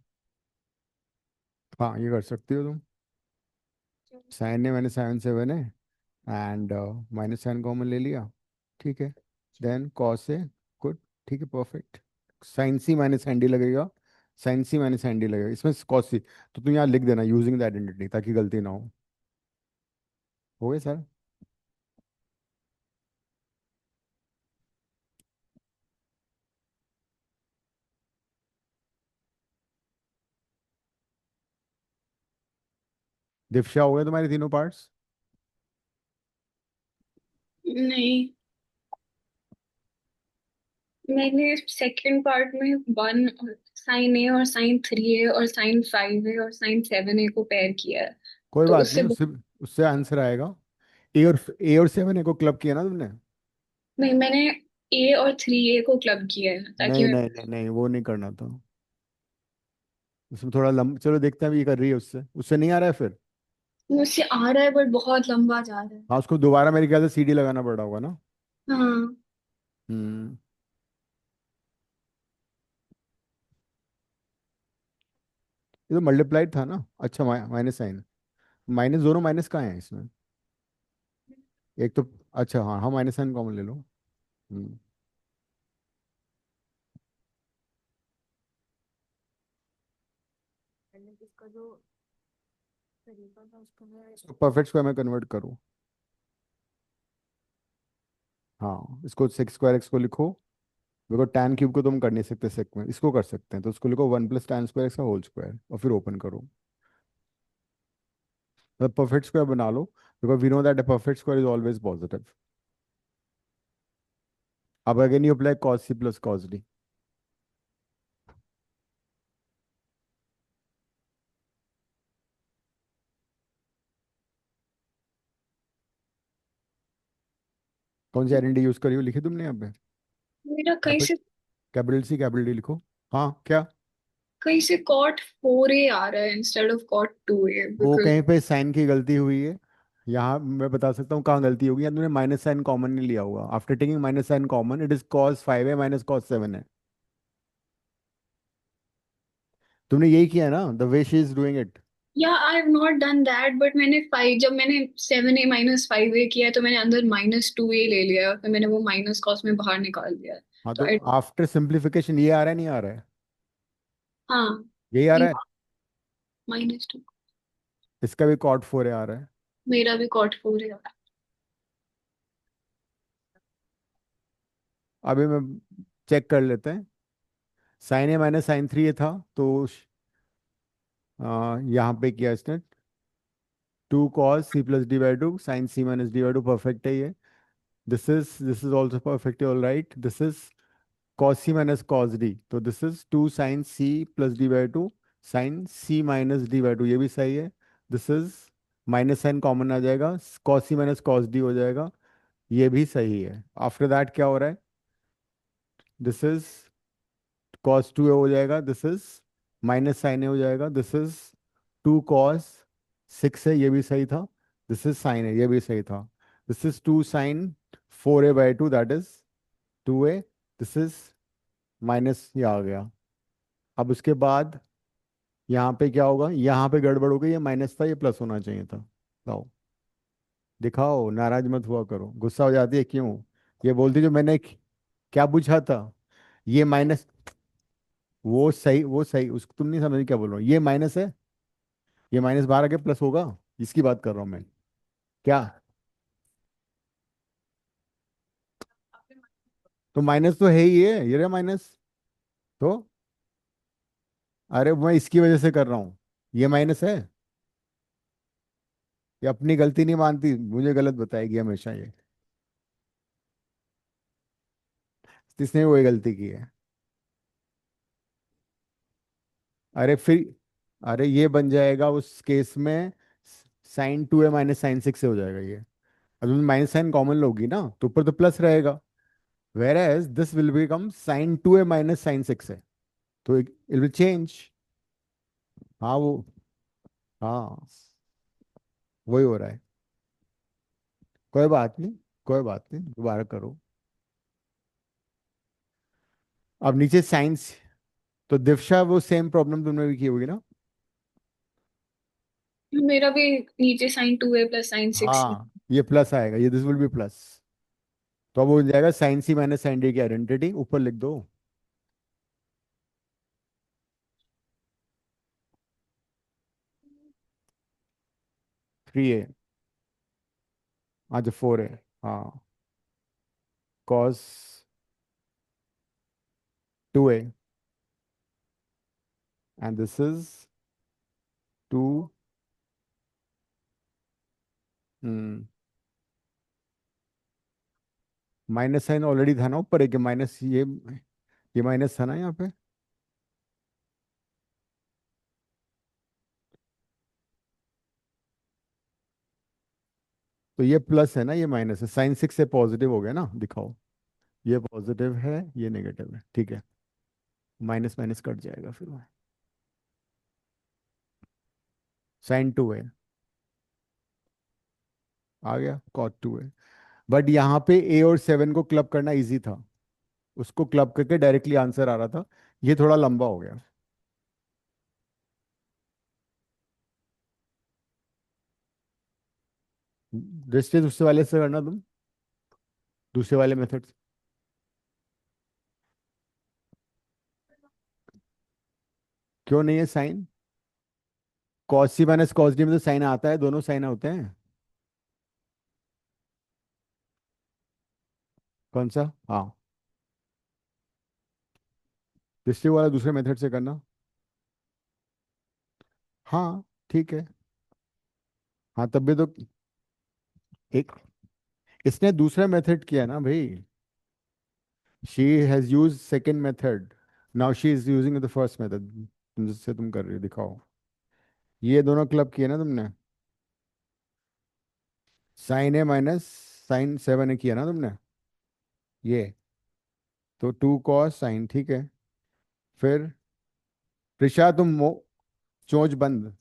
हाँ ये कर सकती हो तुम. साइन है, मैंने 7 7 है, एंड माइनस साइन कॉमन ले लिया. ठीक है. देन कॉस है. गुड. ठीक है, perfect. Sign C minus sine D लगेगा. Sign C minus sine D लगेगा इसमें कॉस सी. तो तुम यहाँ लिख देना यूजिंग द आइडेंटिटी, ताकि गलती ना हो गए सर. दिफ्शा हो गए तुम्हारे तीनों पार्ट्स. नहीं, मैंने सेकंड पार्ट में 1 साइन ए और साइन 3 ए और साइन 5 ए और साइन 7 ए को पेयर किया है। कोई तो बात उससे नहीं, उससे उससे आंसर आएगा. ए और 7 को क्लब किया ना तुमने. नहीं, मैंने ए और 3 ए को क्लब किया है ताकि नहीं मैं नहीं नहीं नहीं, वो नहीं करना था. उसमें थोड़ा चलो देखते हैं अभी ये कर रही है, उससे उससे नहीं आ रहा है फिर. मुझसे आ रहा है बट बहुत लंबा जा रहा है। हाँ उसको दोबारा मेरे ख्याल से सीडी लगाना पड़ रहा होगा ना. हाँ। हम्म. ये तो मल्टीप्लाइड था ना. अच्छा माइनस साइन. माइनस, दोनों माइनस कहाँ है इसमें. एक तो, अच्छा हाँ हाँ, माइनस साइन कॉमन ले लो. हम्म. इसको परफेक्ट स्क्वायर में कन्वर्ट करो. हाँ इसको सेक स्क्वायर एक्स को लिखो. देखो tan क्यूब को तुम कर नहीं सकते सेक में, इसको कर सकते हैं, तो इसको लिखो 1 + tan² एक्स का होल स्क्वायर, और फिर ओपन करो. मतलब परफेक्ट स्क्वायर बना लो, because we know that a perfect square is always positive. अब again you apply cos c plus cos d. कौन सी आइडेंटिटी यूज करी हो, लिखी तुमने यहाँ पे. मेरा कैपिटल सी कैपिटल डी लिखो. हाँ क्या. कहीं से कॉट 4 ए आ रहा है इंस्टेड ऑफ कॉट 2 ए वो बिकॉज कहीं पे साइन की गलती हुई है. यहाँ मैं बता सकता हूँ कहाँ गलती होगी. यहाँ तुमने माइनस साइन कॉमन नहीं लिया होगा. After taking minus sine common, it is cos 5a minus cos 7 है. तुमने यही किया ना, the way she is doing it. या I have not done that but मैंने 5 जब मैंने 7 a - 5 a किया है तो मैंने अंदर -2 a ले लिया, फिर मैंने वो माइनस कॉस में बाहर निकाल दिया। हाँ तो तो आफ्टर सिंप्लीफिकेशन ये आ रहा है, नहीं आ रहा है. हाँ, यही आ ये रहा है. -2 इसका भी cot 4a आ रहा है. मेरा भी कॉट 4 ए आ रहा अभी मैं चेक कर लेते हैं. साइन ए माइनस साइन 3 था, तो यहाँ पे किया इसने. 2 cos c + d/2 sine c minus d/2 perfect है ये. This is also perfect, all right. This is cos c minus cos d, तो this is 2 sin c + d/2 sine c minus d/2, ये भी सही है. This is minus sine common आ जाएगा, cos c minus cos d हो जाएगा, ये भी सही है. आफ्टर दैट क्या हो रहा है. दिस इज cos 2a हो जाएगा. दिस इज माइनस साइन ए हो जाएगा. दिस इज 2 cos 6 है, ये भी सही था. दिस इज साइन है, ये भी सही था. This is 2 sin 4a/2, that is 2a, this is minus, ये आ गया। अब उसके बाद यहाँ पे क्या होगा, यहाँ पे गड़बड़ हो गई, ये माइनस था, ये प्लस होना चाहिए था। लाओ दिखाओ, नाराज मत हुआ करो, गुस्सा हो जाती है क्यों? ये बोलती जो मैंने क्या पूछा था, ये माइनस, वो सही, वो सही, उसको तुम नहीं समझ क्या बोल रहा हूँ, ये माइनस है, ये माइनस बाहर आके प्लस होगा, इसकी बात कर रहा हूँ मैं। क्या? तो माइनस तो है ही, है ये रहा माइनस। तो अरे मैं इसकी वजह से कर रहा हूँ, ये माइनस है। ये अपनी गलती नहीं मानती, मुझे गलत बताएगी हमेशा ये। इसने वही गलती की है। अरे फिर, अरे ये बन जाएगा उस केस में, sin 2a माइनस sin 6 से हो जाएगा ये। अब तुम माइनस साइन कॉमन लोगी ना, तो ऊपर तो प्लस रहेगा, whereas this will become sin 2a minus sin 6 है, तो इट विल चेंज। हाँ वो, हाँ वही हो रहा है। कोई बात नहीं, कोई बात नहीं, दोबारा करो। अब नीचे साइंस, तो दिव्शा वो सेम प्रॉब्लम तुमने भी की होगी ना? मेरा भी नीचे sin 2a + sin 6। हाँ ये प्लस आएगा, ये दिस विल बी प्लस। तो अब हो जाएगा sin c minus sin d की आइडेंटिटी, ऊपर लिख दो। 3a, आज 4a, हाँ, cos 2a, and this is 2, hmm, minus sine already था ना ऊपर, एक माइनस, ये माइनस था ना यहाँ पे। तो ये प्लस है ना, ये माइनस है, sin 6 से पॉजिटिव हो गया ना, दिखाओ। ये पॉजिटिव है, ये नेगेटिव है, ठीक है, माइनस माइनस कट जाएगा फिर वो। sin 2 है, आ गया cot 2 है। बट यहाँ पे a और 7 को क्लब करना इजी था, उसको क्लब करके डायरेक्टली आंसर आ रहा था, ये थोड़ा लंबा हो गया। दृष्टि दूसरे वाले से करना तुम, दूसरे वाले मेथड। क्यों नहीं है sign? Cos C minus cos D में तो साइन आता है, दोनों साइन होते हैं। कौन सा? हाँ, दृष्टि वाला दूसरे मेथड से करना। हाँ ठीक है। हाँ तब भी तो, एक, इसने दूसरा मेथड किया ना भाई, she has use second method, now she is using the first method, जिससे तुम कर रही हो, दिखाओ। ये दोनों क्लब किए ना तुमने, sin a माइनस sin 7 किया ना तुमने, ये, तो 2 cos sin, ठीक है। फिर प्रिशा तुम चोंच बंद,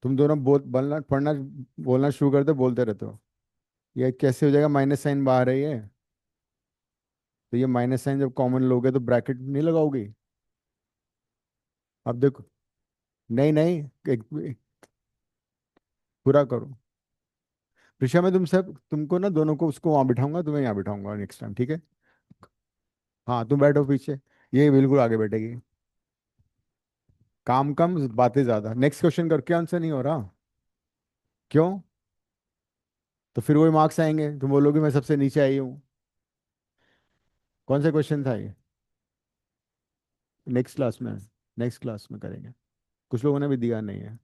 तुम दोनों बोलना पढ़ना, बोलना शुरू करते बोलते रहते हो। ये कैसे हो जाएगा, माइनस साइन बाहर है ये, तो ये माइनस साइन जब कॉमन लोगे तो ब्रैकेट नहीं लगाओगी। अब देखो, नहीं नहीं, एक पूरा करो। ऋषा मैं तुम सब तुमको ना दोनों को, उसको वहां बिठाऊंगा, तुम्हें यहाँ बिठाऊंगा नेक्स्ट टाइम, ठीक है? हाँ तुम बैठो पीछे, ये बिल्कुल आगे बैठेगी। काम कम बातें ज्यादा, नेक्स्ट क्वेश्चन करके आंसर नहीं हो रहा, क्यों? तो फिर वही मार्क्स आएंगे, तुम बोलोगे मैं सबसे नीचे आई हूँ। कौन सा क्वेश्चन था ये? नेक्स्ट क्लास में, नेक्स्ट क्लास में करेंगे, कुछ लोगों ने भी दिया नहीं है।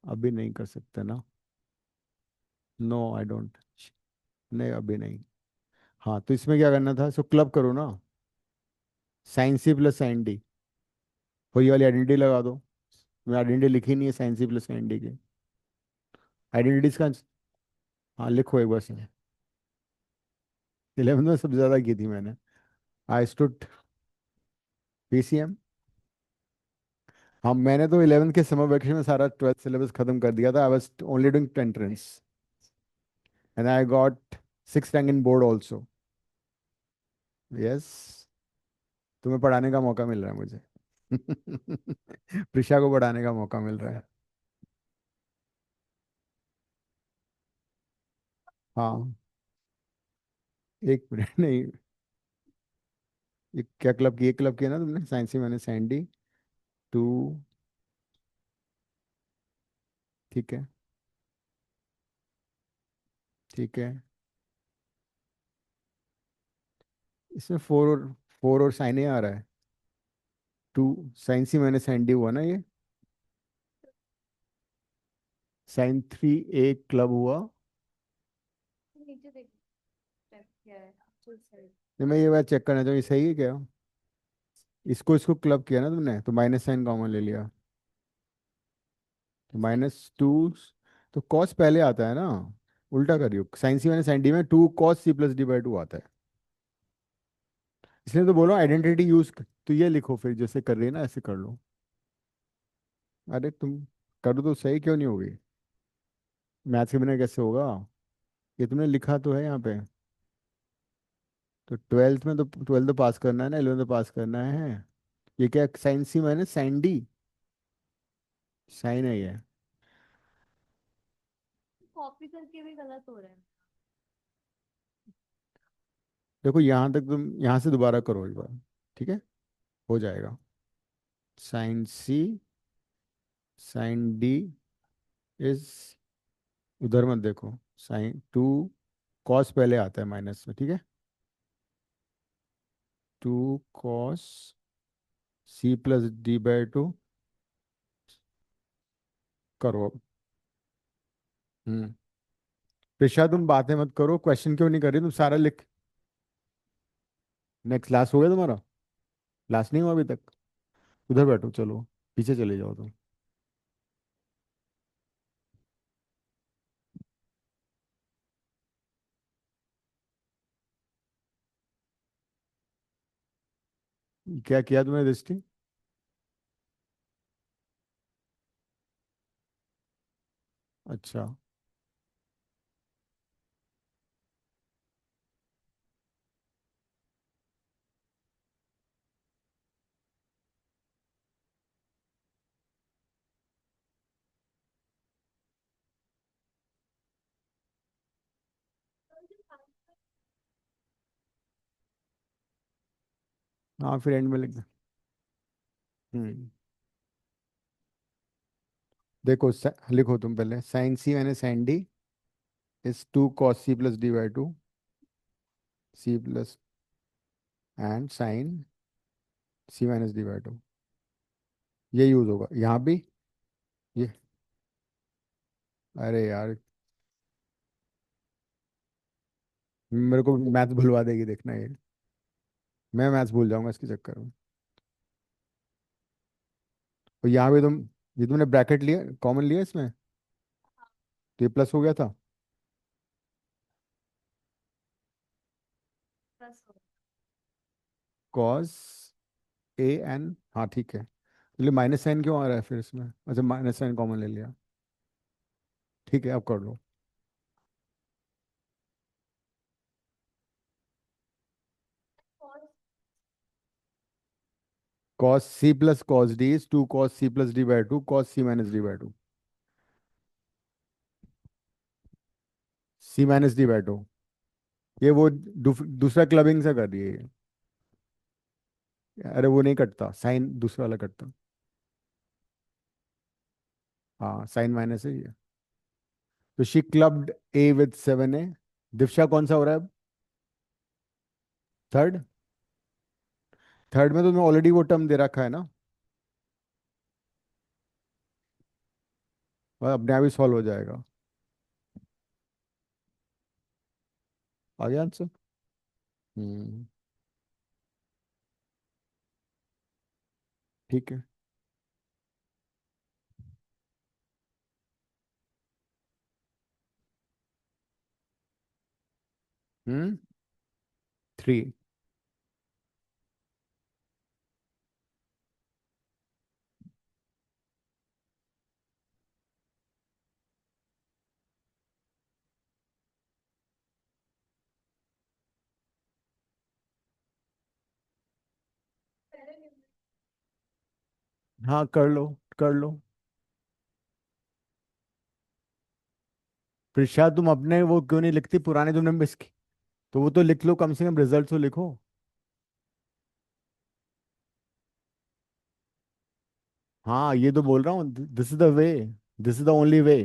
अभी नहीं कर सकते ना? नो आई डोंट, नहीं अभी नहीं। हाँ तो इसमें क्या करना था, सो क्लब करो ना, sin c + sin d, वही वाली आइडेंटिटी लगा दो। मैं आइडेंटिटी लिखी नहीं है sin c + sin d की, आइडेंटिटीज का। हाँ लिखो एक बार से। 11th में सबसे ज्यादा की थी मैंने, आई स्टूड पीसीएम। हाँ मैंने तो 11th के समर वैकेशन में सारा 12th सिलेबस खत्म कर दिया था, I was only doing entrance, and I got six rank in board also. Yes. तुम्हें पढ़ाने का मौका मिल रहा है मुझे। प्रिशा को पढ़ाने का मौका मिल रहा है। हाँ। एक मिनट नहीं। ये क्या क्लब की, एक क्लब किया ना तुमने, साइंसी मैंने सैंडी। टू। ठीक है। ठीक है। इसमें फोर और साइन ए आ रहा है। टू। साइंसी मैंने सैंडी हुआ ना ये। साइन थ्री ए क्लब हुआ। नीचे देख, चेक किया है आपको सही। नहीं, मैं ये बात चेक करना चाहूँ, ये सही है क्या? इसको इसको क्लब किया ना तुमने, तो माइनस साइन कॉमन ले लिया। तो माइनस टू। तो कॉस पहले आता है ना। उल्टा करियो, sine C minus sine D में two cos C plus D by two आता है। इसलिए तो बोलो आइडेंटिटी यूज। तो ये लिखो फिर, जैसे कर रही है ना ऐसे कर लो। अरे तुम करो तो सही क्यों नहीं होगी? मैथ्स के बिना कैसे होगा? ये तुमने लिखा तो है यहाँ पे। तो ट्वेल्थ में तो, ट्वेल्थ तो पास करना है ना, इलेवन तो पास करना है। ये क्या, sign C minus sine D. Sign है ये। कॉपी करके भी गलत हो रहा है। देखो यहाँ तक, तुम यहाँ से दोबारा करो एक बार। ठीक है। हो जाएगा। Sine C sine D is, उधर मत देखो। साइन टू कॉस पहले आता है माइनस में, ठीक है। Two cos C plus D by two. करो अब। हम्म। प्रिशा तुम बातें मत करो, क्वेश्चन क्यों नहीं कर रही तुम, सारा लिख। नेक्स्ट क्लास हो गया तुम्हारा? क्लास नहीं हुआ अभी तक? उधर बैठो, चलो पीछे चले जाओ तुम। क्या किया तुमने दृष्टि? अच्छा। हाँ फिर एंड में लिख दो। हम्म। देखो लिखो तुम पहले, साइन सी मैंने sine D is two cos C plus D by two. C plus and sine C minus D by two. ये यूज होगा यहाँ भी। ये, अरे यार, मेरे को मैथ्स भुलवा देगी देखना ये। मैं मैथ्स भूल जाऊंगा इसके चक्कर में। और यहाँ भी तुम, ये तुमने ब्रैकेट लिया, कॉमन लिया इसमें, तो ये प्लस हो गया था। प्लस हो। कॉस ए एन, हाँ ठीक है। चलिए, माइनस साइन क्यों आ रहा है फिर इसमें? अच्छा, माइनस साइन कॉमन ले लिया। ठीक है, अब कर लो। Cos C plus cos D is two cos C plus D by two cos C minus D by two. C minus D by two. ये वो दूसरा क्लबिंग से कर रही है ये। अरे वो नहीं कटता, साइन दूसरा वाला कटता। हाँ, साइन माइनस है ये। तो she clubbed A with seven A. Divya कौन सा हो रहा है अब? थर्ड। थर्ड में तो मैं ऑलरेडी वो टर्म दे रखा है ना। और अपने आप ही सॉल्व हो जाएगा। आ गया आंसर। हम्म। ठीक है। हम्म। थ्री। हाँ कर लो, कर लो। प्रिशा तुम अपने वो क्यों नहीं लिखती पुराने तुमने मिस की? तो वो तो लिख लो, कम से कम रिजल्ट तो लिखो। हाँ ये तो बोल रहा हूँ, this is the way, this is the only way.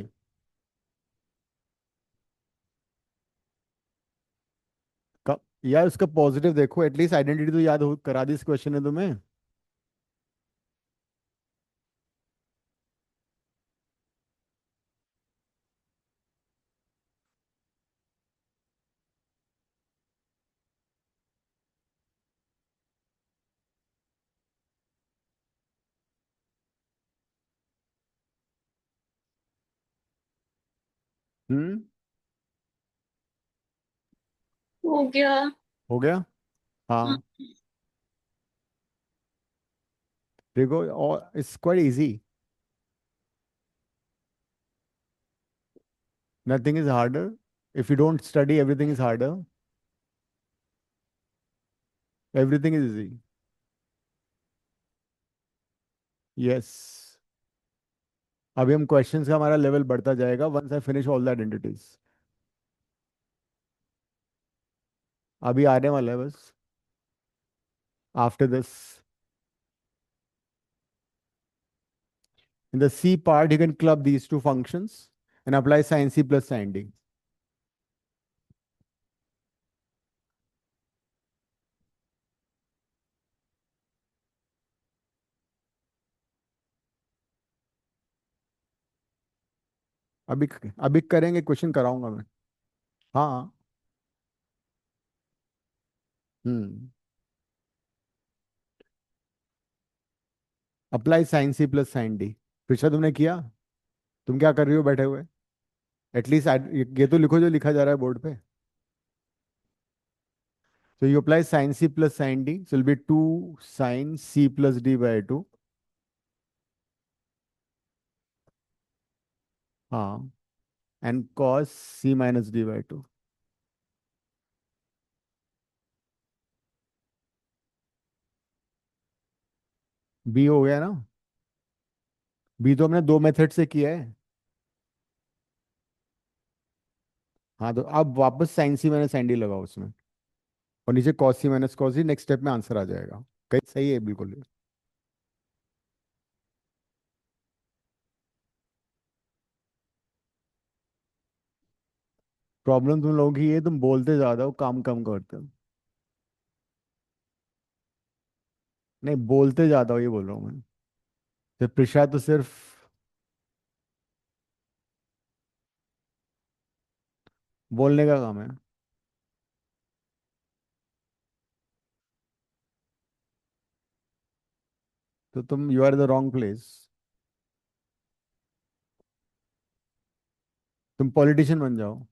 यार उसका पॉजिटिव देखो, एटलीस्ट आइडेंटिटी तो याद हो, करा दी इस क्वेश्चन ने तुम्हें। हम्म। हो गया। हो गया। हाँ। हाँ। देखो, और it's quite easy. Nothing is harder. If you don't study everything is harder. Everything is easy. Yes. अभी हम क्वेश्चंस का हमारा लेवल बढ़ता जाएगा once I finish all the identities. अभी आने वाला है बस। After this, in the C part, you can club these two functions and apply sin C plus sin D. अभी अभी करेंगे, क्वेश्चन कराऊंगा मैं। हाँ। हम्म। Apply sin C plus sin D। पिछला तुमने किया? तुम क्या कर रही हो बैठे हुए? एटलीस्ट ये तो लिखो जो लिखा जा रहा है बोर्ड पे। So you apply sin C plus sin D, so it will be 2 sin C plus D by 2। हाँ। And cos C minus D by 2। B हो गया ना? बी तो हमने दो मेथड से किया है। हाँ तो अब वापस sin C minus sin D लगाओ उसमें, और नीचे cos C minus cos D, next step में आंसर आ जाएगा। कहीं सही है बिल्कुल। प्रॉब्लम तुम लोगों की ये, तुम बोलते ज्यादा हो, काम कम करते हो। नहीं, बोलते ज्यादा हो, ये बोल रहा हूँ मैं। तो प्रिशा तो सिर्फ बोलने का काम है। तो तुम, you are the wrong place. तुम पॉलिटिशियन बन जाओ।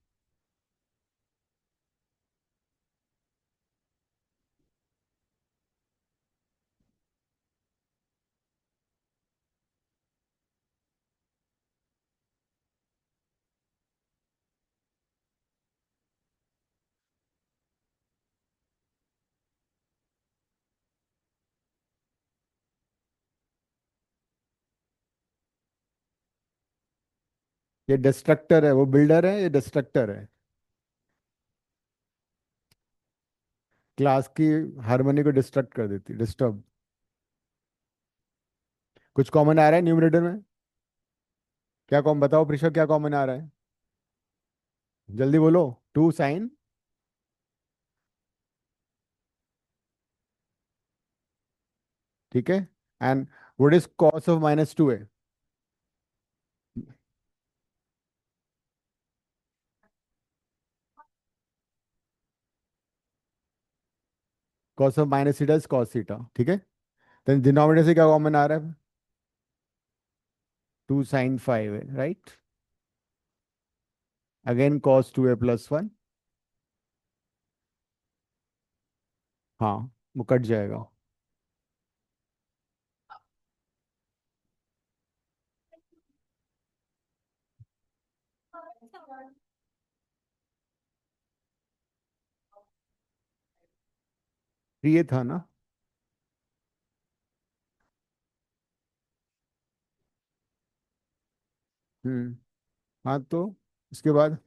ये डिस्ट्रक्टर है, वो बिल्डर है, ये डिस्ट्रक्टर है। क्लास की हार्मनी को डिस्ट्रक्ट कर देती, डिस्टर्ब। कुछ कॉमन आ रहा है न्यूमरेटर में? क्या कॉमन बताओ प्रिशा, क्या कॉमन आ रहा है? जल्दी बोलो। 2 sin। ठीक है। And what is cos of -2 है? cos of -theta is cos theta, ठीक है। तो डिनोमिनेटर से क्या कॉमन आ रहा है? 2 sin 5 है, right. Again cos 2a plus 1। हाँ, वो कट जाएगा। फिर ये था ना। हम्म। हाँ तो उसके बाद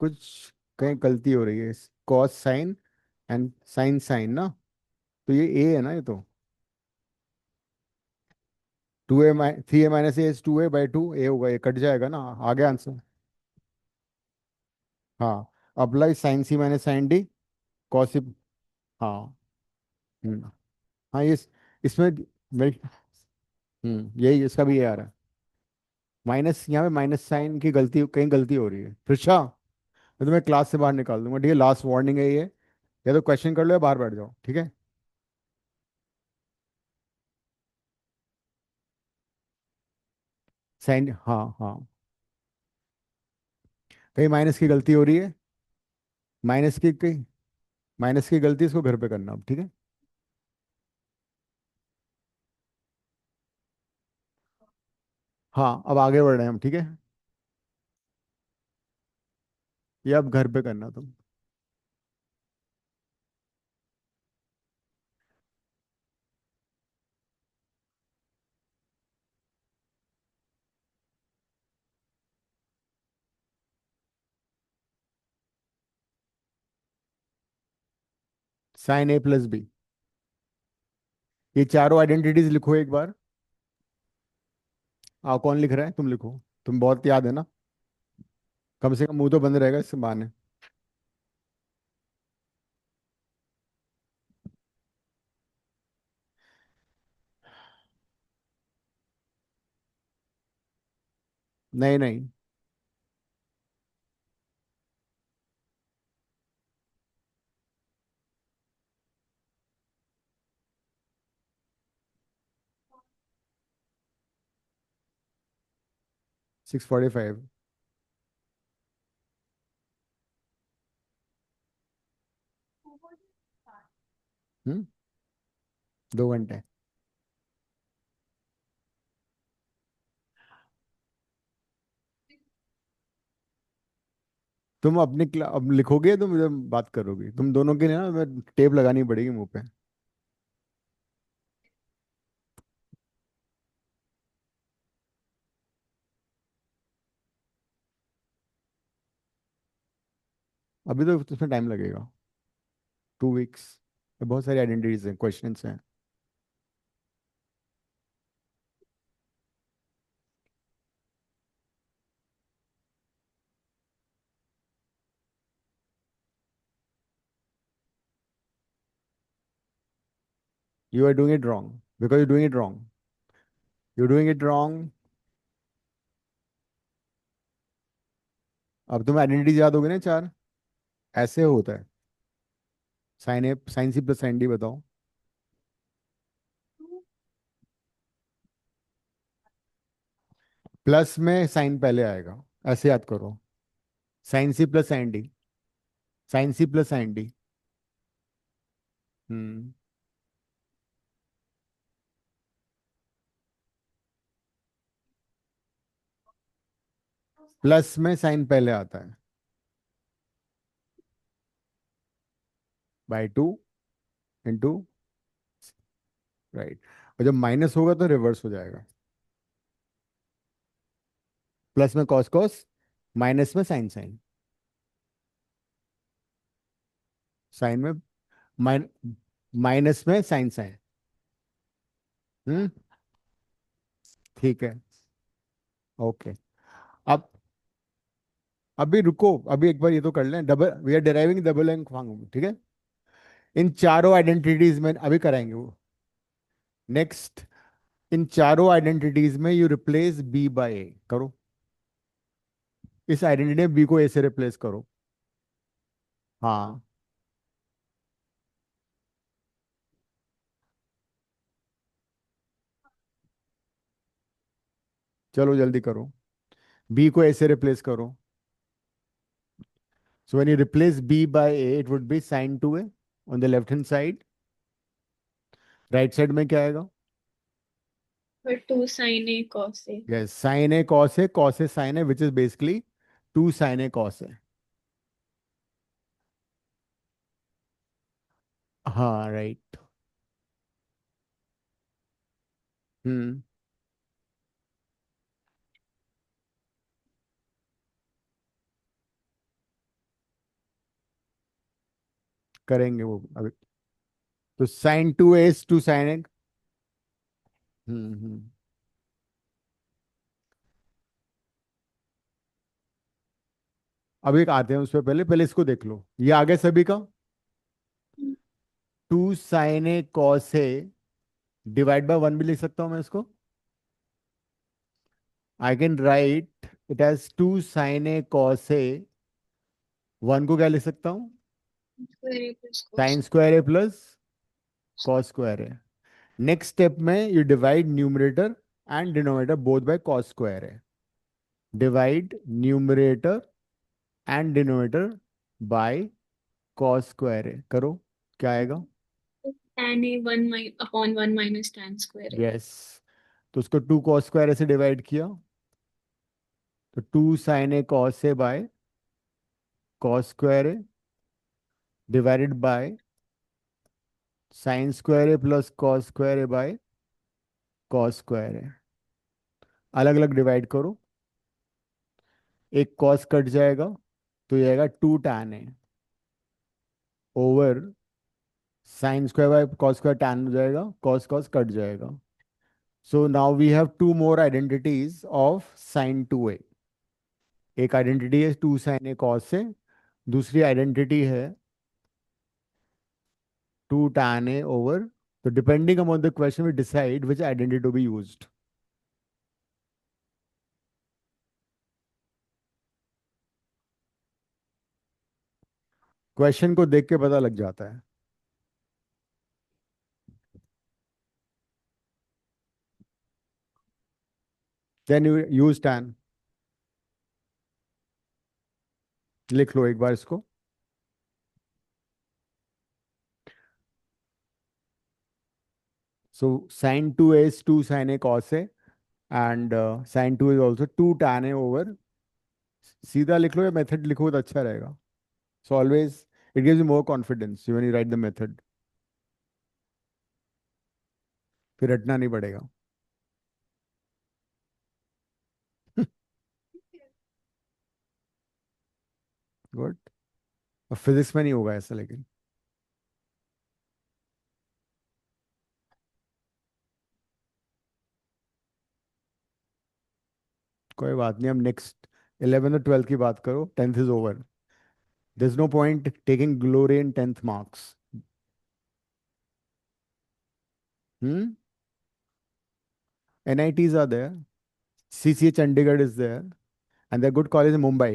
कुछ कहीं गलती हो रही है। Cos sine and sine sine ना, तो ये ए है ना, ये तो 2a 3a - a is 2a/2, ए होगा, ये कट जाएगा ना, आ गया आंसर। हाँ, apply sine C minus sine D, cos सी। हाँ। हम्म। हाँ ये इसमें मेरे, यही इसका भी ये आ रहा है। माइनस, यहाँ पे माइनस साइन की गलती, कहीं गलती हो रही है प्रशा, मैं तुम्हें क्लास से बाहर निकाल दूंगा, ठीक है, लास्ट वार्निंग है ये। या तो क्वेश्चन कर लो या बाहर बैठ जाओ, ठीक है। साइन, हाँ हाँ, कहीं माइनस की गलती हो रही है। माइनस की कहीं, माइनस की गलती इसको घर पे करना अब, ठीक है। हाँ, अब आगे बढ़ रहे हैं हम, ठीक है। ये अब घर पे करना तुम। साइन ए प्लस बी, ये चारों आइडेंटिटीज लिखो एक बार। कौन लिख रहा है? तुम लिखो, तुम बहुत याद है ना, कम से कम मुंह तो बंद रहेगा इससे बहाने। नहीं नहीं, 6:45। हम्म। 2 घंटे। तुम अपनी अब लिखोगे तो मुझे बात करोगी, तुम दोनों की ना मैं टेप लगानी पड़ेगी मुंह पे। अभी तो उसमें टाइम लगेगा, 2 वीक्स। बहुत सारी आइडेंटिटीज हैं, क्वेश्चंस हैं। You are doing it wrong, because you doing it wrong, you doing it wrong. अब तुम्हें आइडेंटिटीज याद होगी ना, चार। ऐसे होता है। Sine A sine C plus sine D बताओ। प्लस में साइन पहले आएगा, ऐसे याद करो। Sine C plus sine D, sine C plus sine D. हम्म। प्लस में साइन पहले आता है, बाय 2 इंटू, राइट। और जब माइनस होगा तो रिवर्स हो जाएगा। प्लस में कॉस कॉस, माइनस में साइन साइन। साइन में माइन माइनस में साइन साइन। हम्म। ठीक है। ओके। अब अभी रुको, अभी एक बार ये तो कर लें, double we are deriving double and फंग, ठीक है। इन चारों आइडेंटिटीज में अभी कराएंगे वो, नेक्स्ट। इन चारों आइडेंटिटीज में यू रिप्लेस बी बाय ए करो। इस आइडेंटिटी में बी को ए से रिप्लेस करो। हाँ, चलो जल्दी करो, बी को ए से रिप्लेस करो। So when you replace B by A, it would be sine 2a on the left hand side. Right side में क्या आएगा? पर 2 sin A cos A। Yes, sine A cos है, कॉस ए साइन है, which is basically 2 sin A cos है। हाँ right. हम्म। करेंगे वो अभी। तो sine two A is two sine A. हम्म। अब एक आते हैं उस पर, पहले पहले इसको देख लो, ये आगे सभी का। Two sine A cos A divide by one भी लिख सकता हूं मैं इसको। I can write it as two sine A cos A. One को क्या लिख सकता हूँ? Square plus sine cos. Square A plus cos square A. Next step में you divide numerator and denominator both by cos square A. Divide numerator and denominator by cos square A करो, क्या आएगा? tan A one upon one minus tan square A. Yes. तो उसको to cos square ए से divide किया, तो two sine A cos A by cos square A divided by sine square A plus cos square A by cos square A. अलग अलग divide करो, एक cos cut जाएगा तो ये आएगा two tan A over sine square by cos square, tan हो जाएगा, कॉस कॉस कट जाएगा। So now we have two more identities of sine two A. एक आइडेंटिटी है टू साइन ए कॉस से, दूसरी आइडेंटिटी है टू टैन ए ओवर। तो depending upon the question we decide which identity to be used. Question को देख के पता लग जाता है। Then you use tan. लिख लो एक बार इसको। So sine two A is two sine A cos A and sine two is also two tan A over. सीधा लिख लो या मेथड लिखो तो अच्छा रहेगा। So always it gives you more confidence when you right the method, फिर रटना नहीं पड़ेगा। गुड। अब फिजिक्स में नहीं होगा ऐसा लेकिन। कोई बात नहीं, हम नेक्स्ट 11 और 12 की बात करो, 10th is over. There is no point taking glory in 10th marks. Hmm. NITs are there, CCA Chandigarh is there, and they're good college in Mumbai.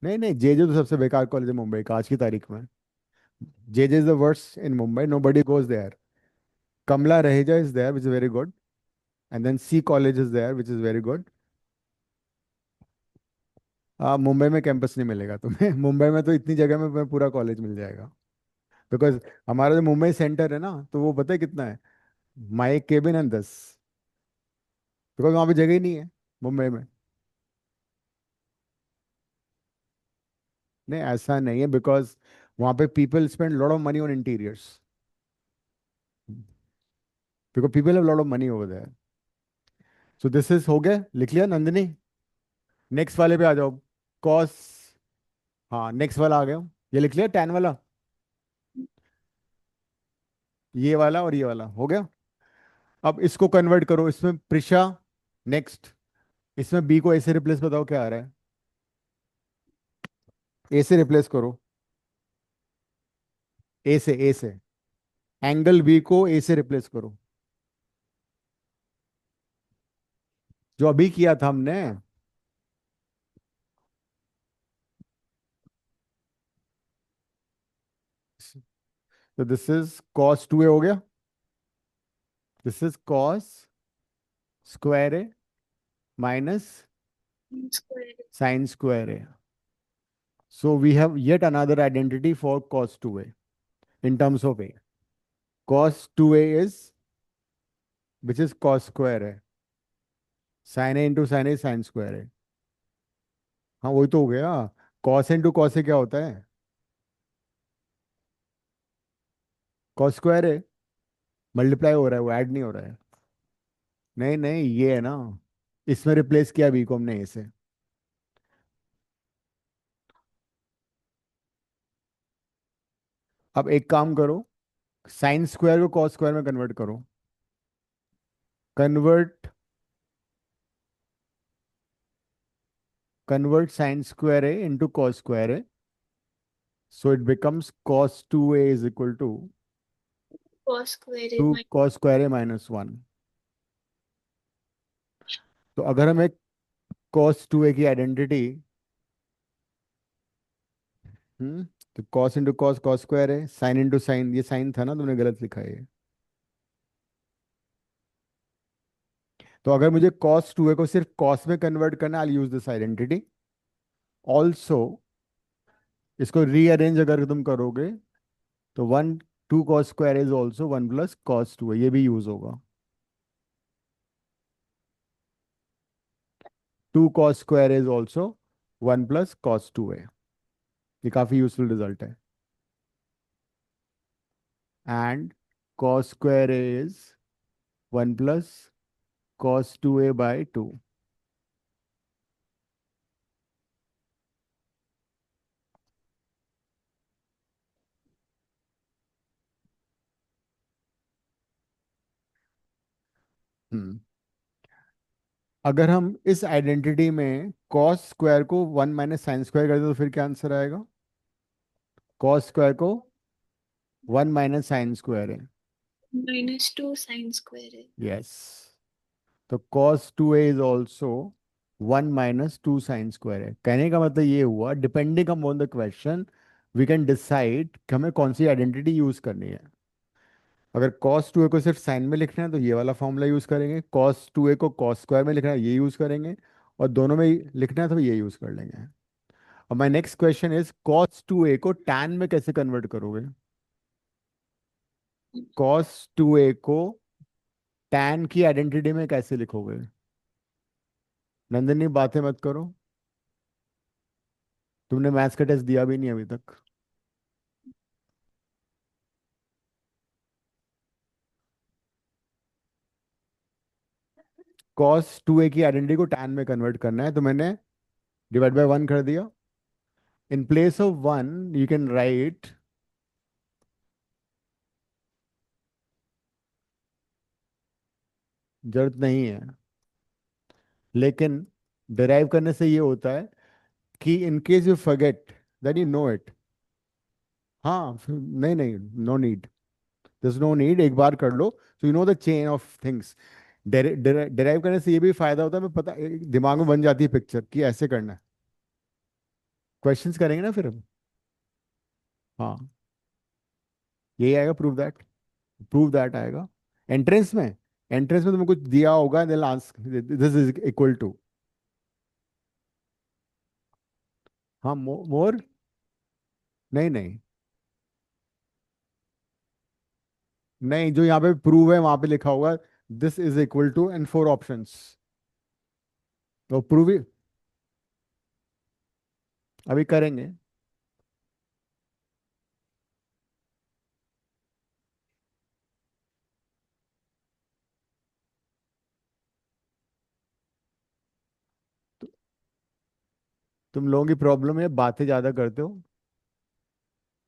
नहीं नहीं, JJ तो सबसे बेकार कॉलेज है मुंबई का आज की तारीख में। JJ is the worst in Mumbai, nobody goes there. Kamla Raheja is there, which is very good, and then C college is there, which is very good. Mumbai में कैंपस नहीं मिलेगा तुम्हें। मुंबई में तो इतनी जगह में तुम्हें पूरा कॉलेज मिल जाएगा। बिकॉज हमारा जो मुंबई सेंटर है ना, तो वो पता है कितना है? माई केबिन एंड 10। बिकॉज वहाँ पे जगह ही नहीं है मुंबई में। नहीं ऐसा नहीं है, बिकॉज वहाँ पे people spend lot of money on interiors, because people have lot of money over there. So this is हो गया, लिख लिया नंदिनी? नेक्स्ट वाले पे आ जाओ। कॉस। हाँ नेक्स्ट वाला आ गया, ये लिख लिया टैन वाला। ये वाला और ये वाला हो गया। अब इसको कन्वर्ट करो इसमें प्रिशा। नेक्स्ट, इसमें बी को ए से रिप्लेस, बताओ क्या आ रहा है? ए से रिप्लेस करो। ए से एंगल बी को ए से रिप्लेस करो, जो अभी किया था हमने। तो this is cos two A हो गया, this is cos square A minus square. Sine square A. So we have yet another identity for cos two A in terms of a. Cos 2a is, which is cos square है, sin a into sin a sin square है। हाँ वही तो हो गया। cos into cos a क्या होता है? cos स्क्वायर है, मल्टीप्लाई हो रहा है, वो ऐड नहीं हो रहा है। नहीं नहीं, ये है ना, इसमें रिप्लेस किया बी को हमने ए से। अब एक काम करो, साइन स्क्वायर को कॉस स्क्वायर में कन्वर्ट करो। Convert convert sine square A into cos square A, so it becomes cos two A is equal to cos square A two minus. Cos square A minus one. तो अगर हम एक cos two ए की identity, हम्म तो cos into cos cos square है, sine into sine, ये sign था ना, तुमने गलत लिखा है ये। तो अगर मुझे कॉस टू ए को सिर्फ कॉस में कन्वर्ट करना, I use this identity. Also इसको रीअरेंज अगर तुम करोगे तो one, two cos square is also one plus cos two A, ये भी यूज होगा। Two cos square is also one plus cos two A, ये काफी यूजफुल रिजल्ट है। And cos square is one plus cos two A by two. Hmm अगर हम इस identity में कॉस स्क्वायर को वन माइनस साइन स्क्वायर कर दे तो फिर क्या आंसर आएगा? कॉस स्क्वायर को वन माइनस साइन स्क्वायर है। माइनस टू साइन स्क्वायर है। यस, तो cos two A is also one minus two sine square है। कहने का मतलब ये हुआ, depending upon the question we can decide कि हमें कौन सी आइडेंटिटी यूज करनी है। अगर cos 2a को सिर्फ साइन में लिखना है तो ये वाला फॉर्मूला यूज करेंगे, cos 2a को cos स्क्वायर में लिखना है ये यूज करेंगे, और दोनों में लिखना है तो ये यूज कर लेंगे। अब my next question is, cos 2a को tan में कैसे कन्वर्ट करोगे? cos 2a को tan की आइडेंटिटी में कैसे लिखोगे? नंदनी बातें मत करो, तुमने मैथ्स का टेस्ट दिया भी नहीं अभी तक। cos 2a की आइडेंटिटी को tan में कन्वर्ट करना है, तो मैंने डिवाइड बाय वन कर दिया। In place of one you can right, जरूरत नहीं है, लेकिन डिराइव करने से ये होता है कि in case you forget that you know it. हाँ नहीं नहीं, no need, this no need, एक बार कर लो so you know the chain of things. Derive करने से ये भी फायदा होता है, मैं पता दिमाग में बन जाती है पिक्चर कि ऐसे करना है। क्वेश्चंस करेंगे ना फिर हम। हाँ, यही आएगा, प्रूव दैट आएगा एंट्रेंस में। एंट्रेंस में तुम्हें कुछ दिया होगा, दिल answer this is equal to, हाँ मोर, नहीं नहीं नहीं, जो यहाँ पे प्रूव है वहां पे लिखा होगा this is equal to and four options, तो प्रूव ही अभी करेंगे। तु, तुम लोगों की प्रॉब्लम है बातें ज्यादा करते हो,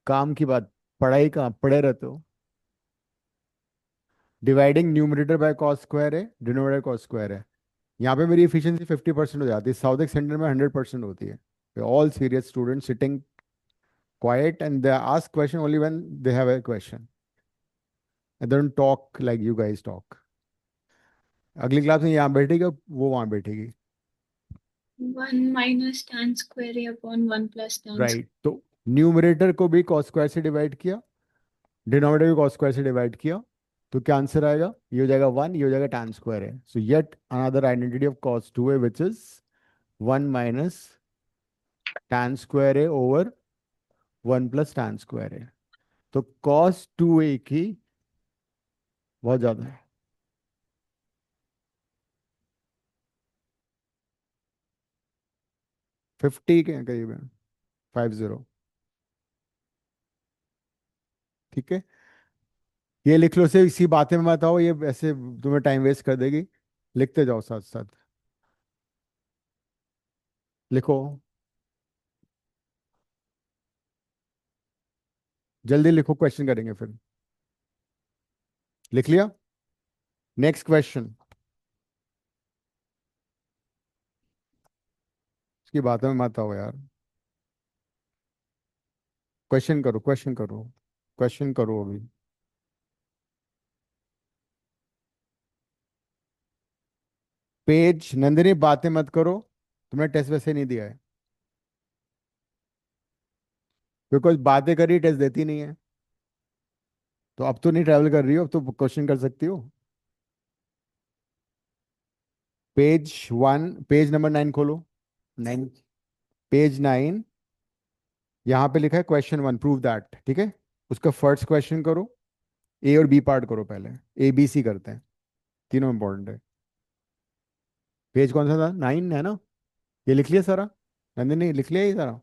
काम की बात, पढ़ाई कहाँ पढ़े रहते हो। Dividing numerator bye cos square है, डिनोमिनेटर कॉस स्क्वायर है। यहाँ पे मेरी एफिशिएंसी 50% हो जाती है, साउथ सेंटर में 100% होती है। All serious student sitting quiet and they ask question only when they have a question, and they don't talk like you guys talk। अगली क्लास में यहाँ बैठेगा, वो वहां बैठेगी। वन माइनस tan स्क्वायर है upon one plus tan right, तो numerator को भी कॉस स्क्वायर से डिवाइड किया, डिनोमिनेटर को कॉस स्क्वायर से डिवाइड किया, तो क्या आंसर आएगा? ये हो जाएगा वन, ये हो जाएगा tan square A. So yet another identity of cos 2a which is one minus tan square A over one plus tan square A. तो cos 2a की बहुत ज्यादा है, 50 के करीब है, 50। ठीक है, ये लिख लो, सिर्फ इसी बातें में मत आओ, ये ऐसे तुम्हें टाइम वेस्ट कर देगी। लिखते जाओ साथ साथ, लिखो। जल्दी लिखो, क्वेश्चन करेंगे फिर। लिख लिया? Next question. इसकी बातों में मत आओ यार। क्वेश्चन करो, क्वेश्चन करो, क्वेश्चन करो अभी। पेज, नंदिनी बातें मत करो, तुमने टेस्ट वैसे नहीं दिया है। बिकॉज बातें करी टेस्ट देती नहीं है। तो अब तो नहीं ट्रैवल कर रही हो, अब तो क्वेश्चन कर सकती हो। पेज 1, पेज नंबर 9 खोलो। 9, पेज 9। यहाँ पे लिखा है क्वेश्चन 1, प्रूव दैट, ठीक है। उसका फर्स्ट क्वेश्चन करो। ए और बी पार्ट करो पहले। ए बी सी करते हैं, तीनों इंपॉर्टेंट है। पेज कौन सा था? 9 है ना? ये लिख लिया सारा? नंदिनी लिख लिया ये सारा?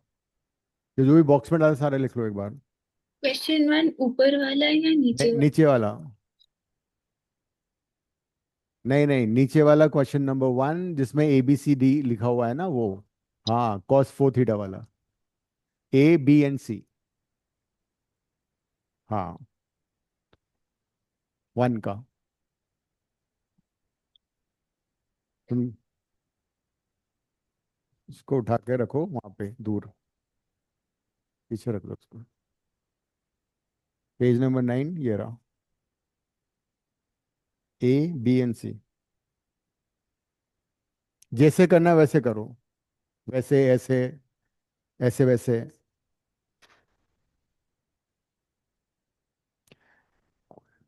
ये जो भी बॉक्स में डाला सारा लिख लो एक बार। क्वेश्चन 1 ऊपर वाला है या नीचे वाला? नीचे वाला। नहीं नहीं, नीचे वाला क्वेश्चन नंबर 1 जिसमें ए बी सी डी लिखा हुआ है ना, वो। हाँ, cos 4 थीटा वाला। ए बी एंड सी। हाँ, 1 का। तुम इसको उठा के रखो वहां पे दूर, पीछे रख दो उसको। पेज नंबर 9 ये रहा। ए बी एंड सी। जैसे करना है वैसे करो। वैसे, ऐसे, ऐसे वैसे।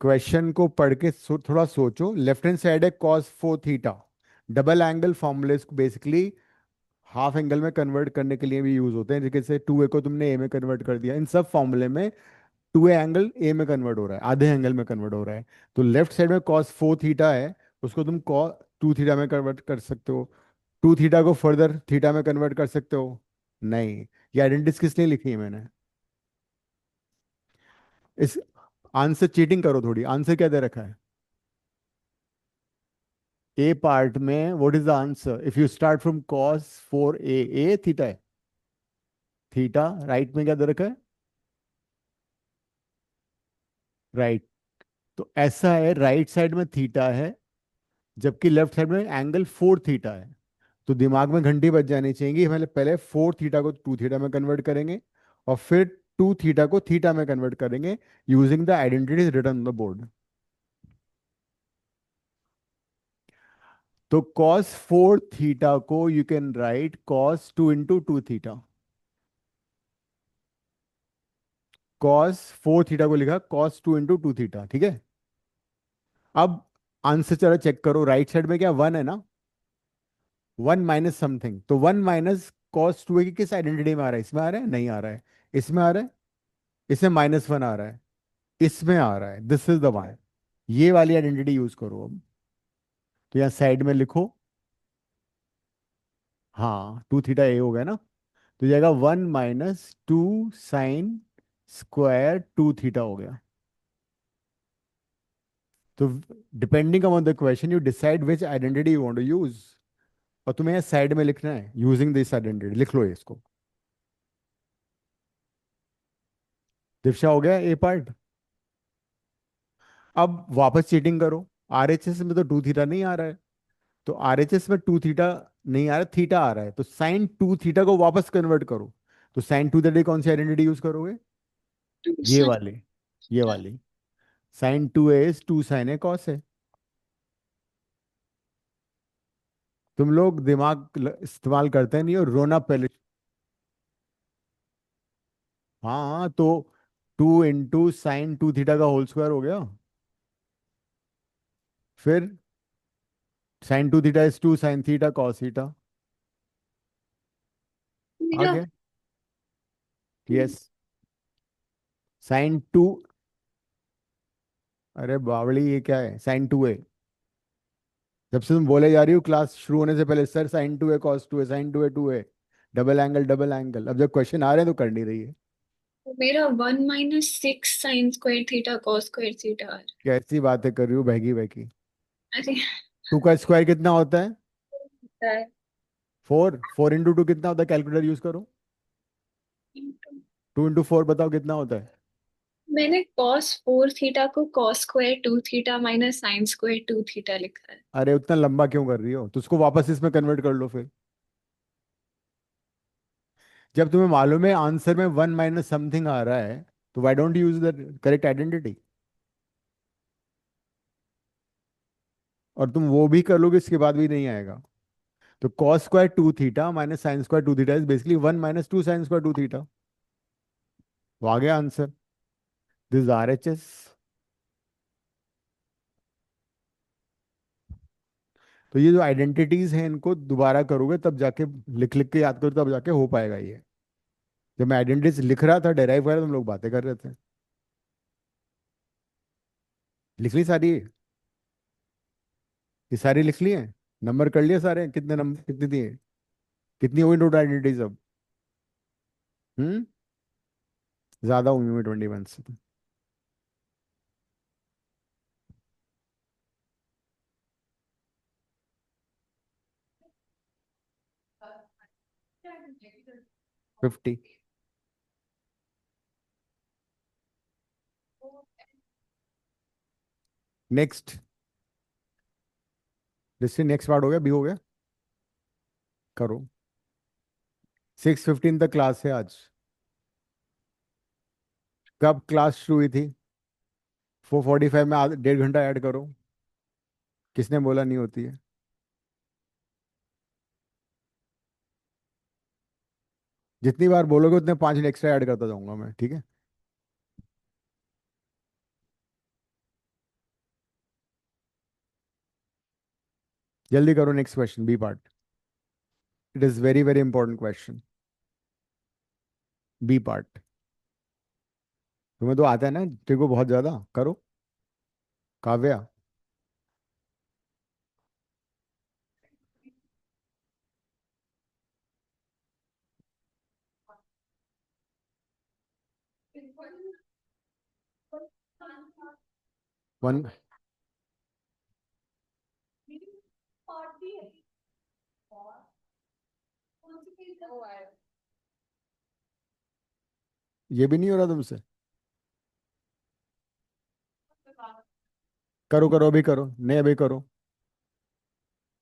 क्वेश्चन को पढ़ के थोड़ा सोचो। लेफ्ट हैंड साइड है cos 4 थीटा। डबल एंगल फॉर्मूले बेसिकली हाफ एंगल में कन्वर्ट करने के लिए भी यूज होते हैं। जैसे 2a को तुमने ए में कन्वर्ट कर दिया, इन सब फॉर्मूले में 2a एंगल ए में कन्वर्ट हो रहा है, आधे एंगल में कन्वर्ट हो रहा है। तो लेफ्ट साइड में cos 4 थीटा है, उसको तुम cos 2 थीटा में कन्वर्ट कर सकते हो। 2 थीटा को फर्दर थीटा में कन्वर्ट कर सकते हो। नहीं। ये आइडेंटिटीज किस लिए लिखी है मैंने? इस आंसर चीटिंग करो थोड़ी। आंसर क्या दे रखा है? ए पार्ट में what is the answer if you start from cos 4a? A theta है। थीटा राइट में क्या दे रखा है? राइट। तो ऐसा है, राइट साइड में थीटा है, जबकि लेफ्ट साइड में एंगल 4 थीटा है। तो दिमाग में घंटी बज जानी चाहिए। हमें पहले 4 थीटा को 2 थीटा में कन्वर्ट करेंगे, और फिर 2 थीटा को थीटा में कन्वर्ट करेंगे, using the identities written on the board. तो cos 4 थीटा को you can write cos 2 × 2 theta. cos 4 theta को लिखा cos 2 × 2 थीटा, ठीक है। अब आंसर चलो चेक करो, राइट साइड में क्या 1 है ना? 1 माइनस समथिंग, तो 1 माइनस cos 2a की किस आइडेंटिटी में आ रहा है? इसमें आ रहा है? नहीं आ रहा है। इसमें आ रहा है? इसमें -1 आ रहा है। इसमें आ रहा है, दिस इज द वन। ये वाली आइडेंटिटी यूज करो अब। तो यहाँ साइड में लिखो। हाँ, 2 थीटा ए हो गया ना? तो जाएगा 1 - 2 sin² 2 थीटा हो गया। तो depending upon the question you decide which identity you want to use. और तुम्हें यहाँ साइड में लिखना है यूजिंग दिस आइडेंटिटी, लिख लो ये इसको। दिशा हो गया ए पार्ट। अब वापस चीटिंग करो। आरएचएस में तो 2 थीटा नहीं आ रहा है, तो आरएचएस में 2 थीटा नहीं आ रहा, थीटा आ रहा है, तो sin 2 थीटा को वापस कन्वर्ट करो। तो sin 2 थीटा कौन सी आइडेंटिटी यूज करोगे? ये साइन वाली, ये वाली। sin 2a is 2 sin a cos है। तुम लोग दिमाग इस्तेमाल करते नहीं हो, रोना पहले। हाँ हाँ, तो 2 × sin 2 थीटा का होल स्क्वायर हो गया। फिर sin 2 theta is 2 sin 3 cos 3। आ मेरा गया? यस। sin 2। अरे बावड़ी, ये क्या है sin 2a? जब से तुम बोले जा रही हो क्लास शुरू होने से पहले, sir sin 2a cos 2a, sin 2a 2a, double angle double angle, अब जब क्वेश्चन आ रहे हैं तो कर नहीं रही है। मेरा 1 - 6 sin² थीटा cos² थीटा। कैसी बातें कर रही हो बहकी बहकी? अरे 2 का स्क्वायर कितना होता है? होता है। 4 4 × 2 कितना होता है? कैलकुलेटर यूज करो। 2 × 4 बताओ कितना होता है? मैंने कॉस 4 थीटा को cos square 2 theta minus sine square 2 theta लिखा है। अरे उतना लंबा क्यों कर रही हो, तो उसको वापस इसमें कन्वर्ट कर लो फिर। जब तुम्हें मालूम है आंसर में वन माइनस समथिंग आ रहा है, तो why don't use the correct identity. और तुम वो भी कर लोगे इसके बाद भी नहीं आएगा। तो cos square 2 theta minus sine square 2 theta is basically 1 - 2 sine square 2 theta. तो आ गया answer. This R H S. तो ये जो आइडेंटिटीज हैं इनको दोबारा करोगे तब जाके, लिख लिख के याद करो तब जाके हो पाएगा ये। जब मैं आइडेंटिटीज लिख रहा था, डेराइव कर रहा था, तुम लोग बातें कर रहे थे। लिख ली सारी ये सारी लिख ली है। नंबर कर लिए सारे, कितने नंबर कितनी दिए, कितनी हुई टोटल आइडेंटिटीज अब? हम्म। ज्यादा हुई हुई 21 से। 50। नेक्स्ट। जैसे नेक्स्ट पार्ट हो गया, बी हो गया। करो। 6:15 तक क्लास है आज। कब क्लास शुरू हुई थी? 4:45 में आधा 1.5 घंटा ऐड करो। किसने बोला नहीं होती है? जितनी बार बोलोगे उतने 5 एक्स्ट्रा ऐड करता जाऊंगा मैं, ठीक है। जल्दी करो, next question, B part. It is very very important question. B part. तुम्हें तो आता है ना, तेरे को बहुत ज्यादा करो। काव्या। वन। ये भी नहीं हो रहा तुमसे? करो करो, अभी करो, नहीं अभी करो।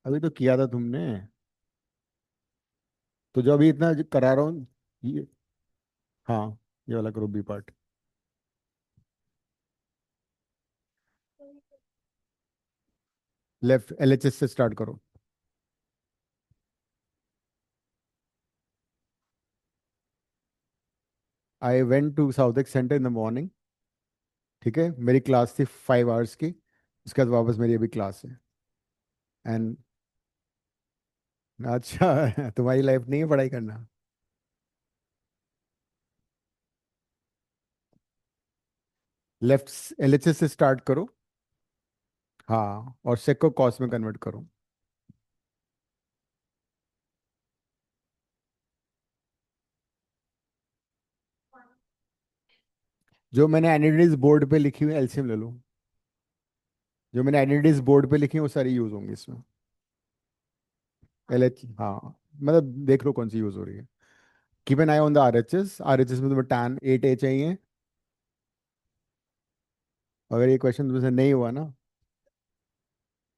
अभी तो किया था तुमने। तो जो अभी इतना करा रहा हूँ, ये। हाँ, ये वाला करो, बी पार्ट। लेफ्ट एलएचएस से स्टार्ट करो। I went to South Ex centre in the morning. ठीक है, मेरी क्लास थी 5 आवर्स की। उसके बाद वापस मेरी अभी क्लास है। एंड। अच्छा तुम्हारी लाइफ नहीं है पढ़ाई करना। लेफ्ट एलएचएस से स्टार्ट करो। हाँ, और सेक को कॉस में कन्वर्ट करो। जो मैंने आइडेंटिटीज बोर्ड पे लिखी हुई एलसीएम ले लो। जो मैंने आइडेंटिटीज बोर्ड पे लिखी है वो सारी यूज होंगी इसमें। एल एच, हाँ। मतलब देख लो कौन सी यूज हो रही है। Keep an I on the RHS. RHS में तुम्हें टैन 8A चाहिए। अगर ये क्वेश्चन तुमसे नहीं हुआ ना।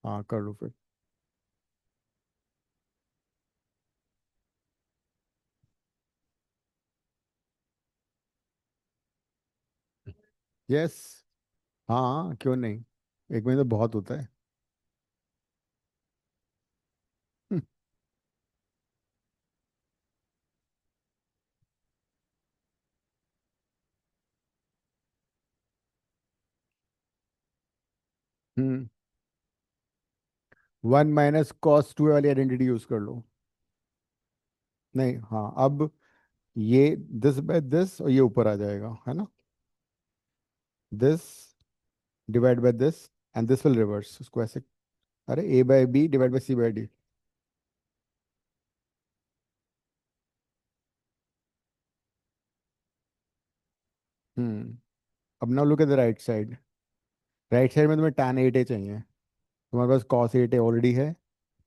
हाँ, कर लो फिर। यस। हाँ, क्यों नहीं। एक महीने तो बहुत होता है। हम्म। 1 - cos 2 वाली आइडेंटिटी यूज कर लो। नहीं, हाँ, अब ये दिस बाय दिस और ये ऊपर आ जाएगा, है ना। This divide by this and this will reverse उसको ऐसे। अरे A/B डिवाइड बाय C/D। हम्म। अब now look at the right side. Right side में तुम्हें tan 8A चाहिए। तुम्हारे पास cos 8A ऑलरेडी है।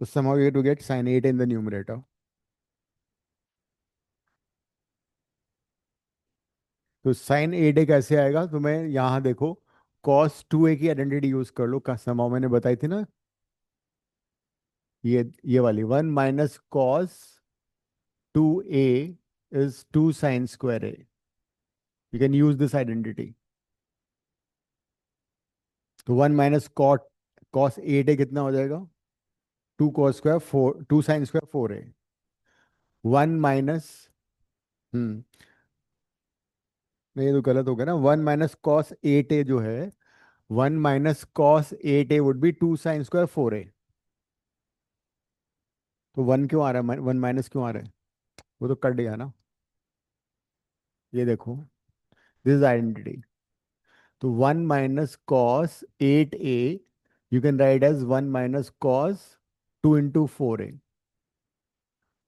तो somehow you have to get sin 8A in the numerator। तो साइन 8a कैसे आएगा, तो मैं यहाँ देखो, कॉस 2a की आइडेंटिटी यूज कर लो, समाओ मैंने बताई थी ना, ये वाली 1 - cos 2a is 2 sin²a। You can use this identity. तो 1 - cos 8a कितना हो जाएगा, 2 cos²4, 2 sin²4a। वन माइनस, हम्म, नहीं ये तो गलत हो गया ना, 1 - cos 8a जो है, 1 - cos 8a would be 2 sin²4a। तो वन क्यों आ रहा है, वन माइनस क्यों आ रहा है, वो तो कट गया ना। ये देखो, दिस इज आइडेंटिटी। तो 1 - cos 8a you can write as 1 - cos 2 × 4a।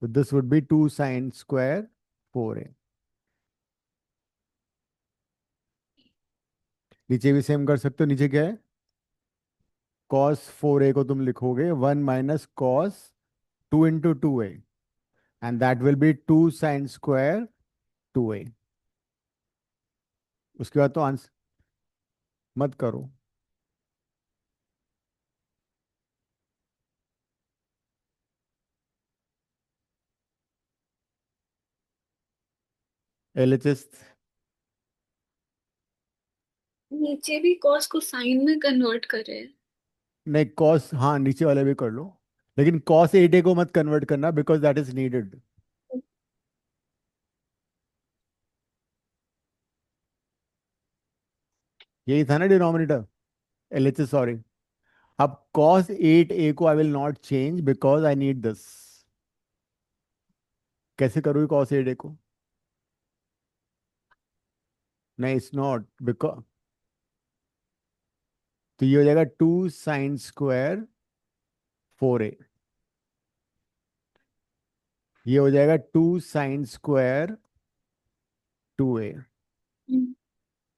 तो दिस वुड बी 2 sin²4a। नीचे भी सेम कर सकते हो, नीचे क्या है, cos 4a को तुम लिखोगे 1 - cos 2 × 2a, and that will be 2 sin²2a। उसके बाद तो आंसर मत करो। एलएचएस, नीचे भी कॉस को साइन में कन्वर्ट करे। नहीं कॉस, हाँ नीचे वाले भी कर लो, लेकिन cos 8a को मत कन्वर्ट करना बिकॉज दैट इज नीडेड। यही था ना डिनोमिनेटर, एलएचएस सॉरी। अब cos 8a को I will not change because I need this. कैसे करोगे cos 8a को, नहीं इट्स नॉट बिकॉज, तो ये हो जाएगा 2 sin²4a। ये हो जाएगा 2 sin²2a। हम्म।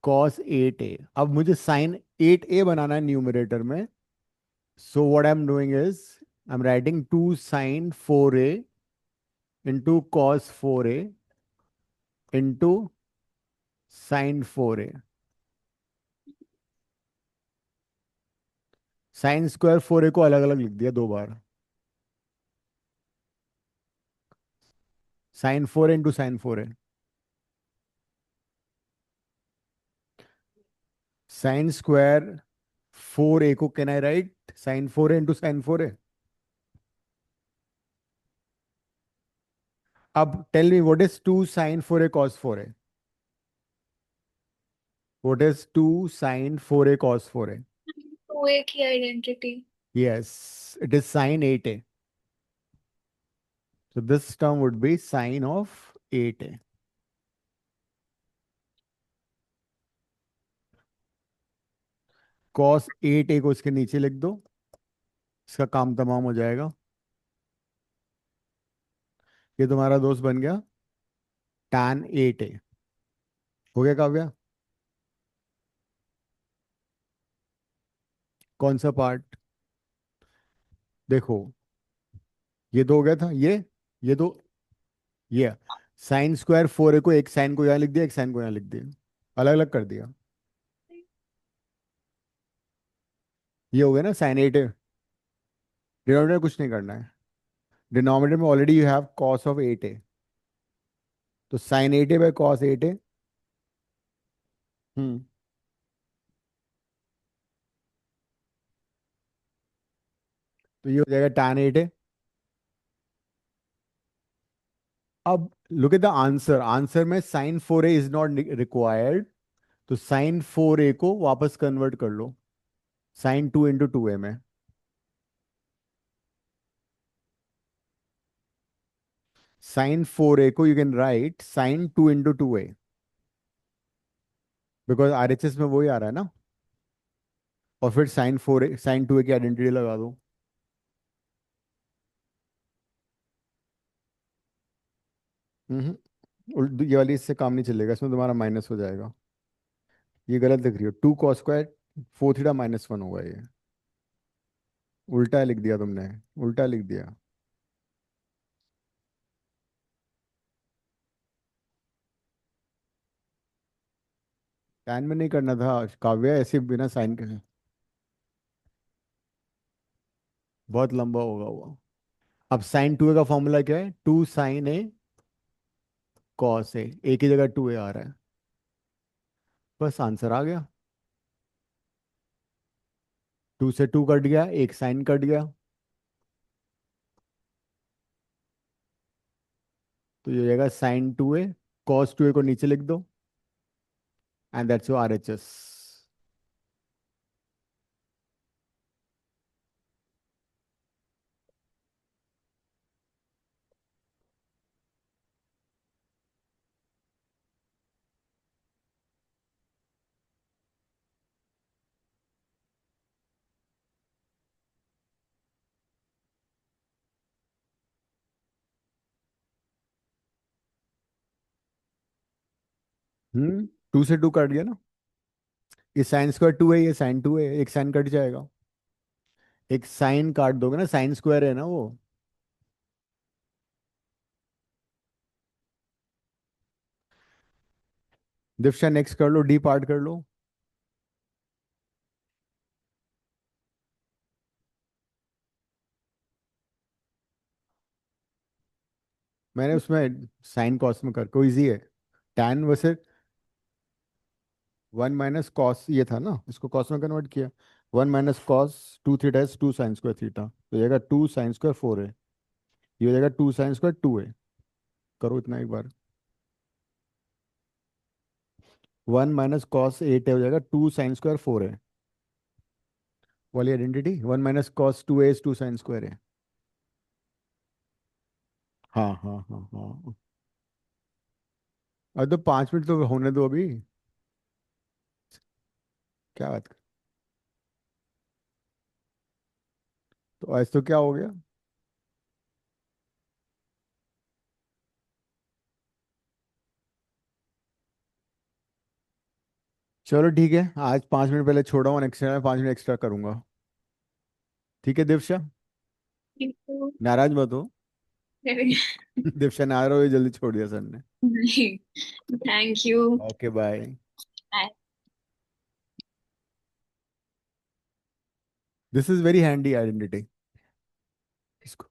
cos 8a, अब मुझे sin 8a बनाना है न्यूमरेटर में। So what I am doing is, I am writing 2 sin 4a × cos 4a × sin 4a। sin²4a को अलग अलग लिख दिया 2 बार, sin 4a × sin 4a। sin²4a को can I write sin 4a × sin 4a। अब tell me what is 2 sin 4a cos 4a, what is 2 sin 4a cos 4a। तो एक ही identity. Yes, it is sin 8a। So this term would be sine of 8a। cos 8a को इसके नीचे लिख दो, इसका काम तमाम हो जाएगा। ये तुम्हारा दोस्त बन गया tan 8a। हो गया काव्या, कौन सा पार्ट, देखो, ये तो हो गया था, ये तो, ये sin²4a को, एक साइन को यहाँ लिख दिया, एक साइन को यहाँ लिख दिया, अलग अलग कर दिया। ये हो गया ना sin 8a। डिनोमिनेटर कुछ नहीं करना है, डिनोमिनेटर में already you have cos of 8a। तो sin 8a/cos 8a। हम्म, तो ये हो जाएगा tan 8a। अब look at the answer, answer में sin 4a is not required. तो sin 4a को वापस कन्वर्ट कर लो sin 2 × 2a में। sin 4a को you can right sin 2 × 2a, because RHS में वही आ रहा है ना। और फिर sin 2a की आइडेंटिटी लगा दो। ये वाली इससे काम नहीं चलेगा, इसमें तुम्हारा माइनस हो जाएगा। ये गलत लिख रही हो, 2 cos² 4θ - 1 होगा ये, उल्टा लिख दिया तुमने, उल्टा लिख दिया। tan में नहीं करना था काव्य, ऐसे बिना साइन के। बहुत लंबा होगा वो। अब साइन 2a का फॉर्मूला क्या है? 2 sin a cos a की जगह 2a आ रहा है। बस आंसर आ गया। 2 से 2 कट गया, एक साइन कट गया, तो ये जाएगा sin 2a। cos 2a को नीचे लिख दो, एंड दैट्स योर RHS। हम्म, 2 से 2 कट गया ना। ये साइन स्क्वायर 2 है, ये साइन 2 है, एक साइन कट जाएगा। एक साइन काट दोगे ना, साइन स्क्वायर है ना वो। दिव्या नेक्स्ट कर लो, डी पार्ट कर लो। मैंने उसमें साइन कॉस में कर को इजी है। टैन वैसे 1 - cos ये था ना, इसको कॉस में कन्वर्ट किया। 1 - cos 2 theta is 2 sin² theta, तो ये 2 sin²4 है। ये हो जाएगा 2 sin²2 है। करो इतना एक बार। 1 - cos 8 है, हो जाएगा 2 sin²4 है। वाली identity 1 - cos 2a is 2 sin² है। हाँ हाँ हाँ हाँ। अब तो 5 मिनट तो होने दो अभी। क्या बात कर। तो आज तो क्या हो गया? चलो ठीक है, आज 5 मिनट पहले छोड़ा हूँ, नेक्स्ट टाइम 5 मिनट एक्स्ट्रा करूंगा। ठीक है दिव्या, तो नाराज मत हो। नहीं। दिव्या नाराज हो, ये जल्दी छोड़ दिया सर ने। Thank you. Okay bye. This is very handy identity. इसको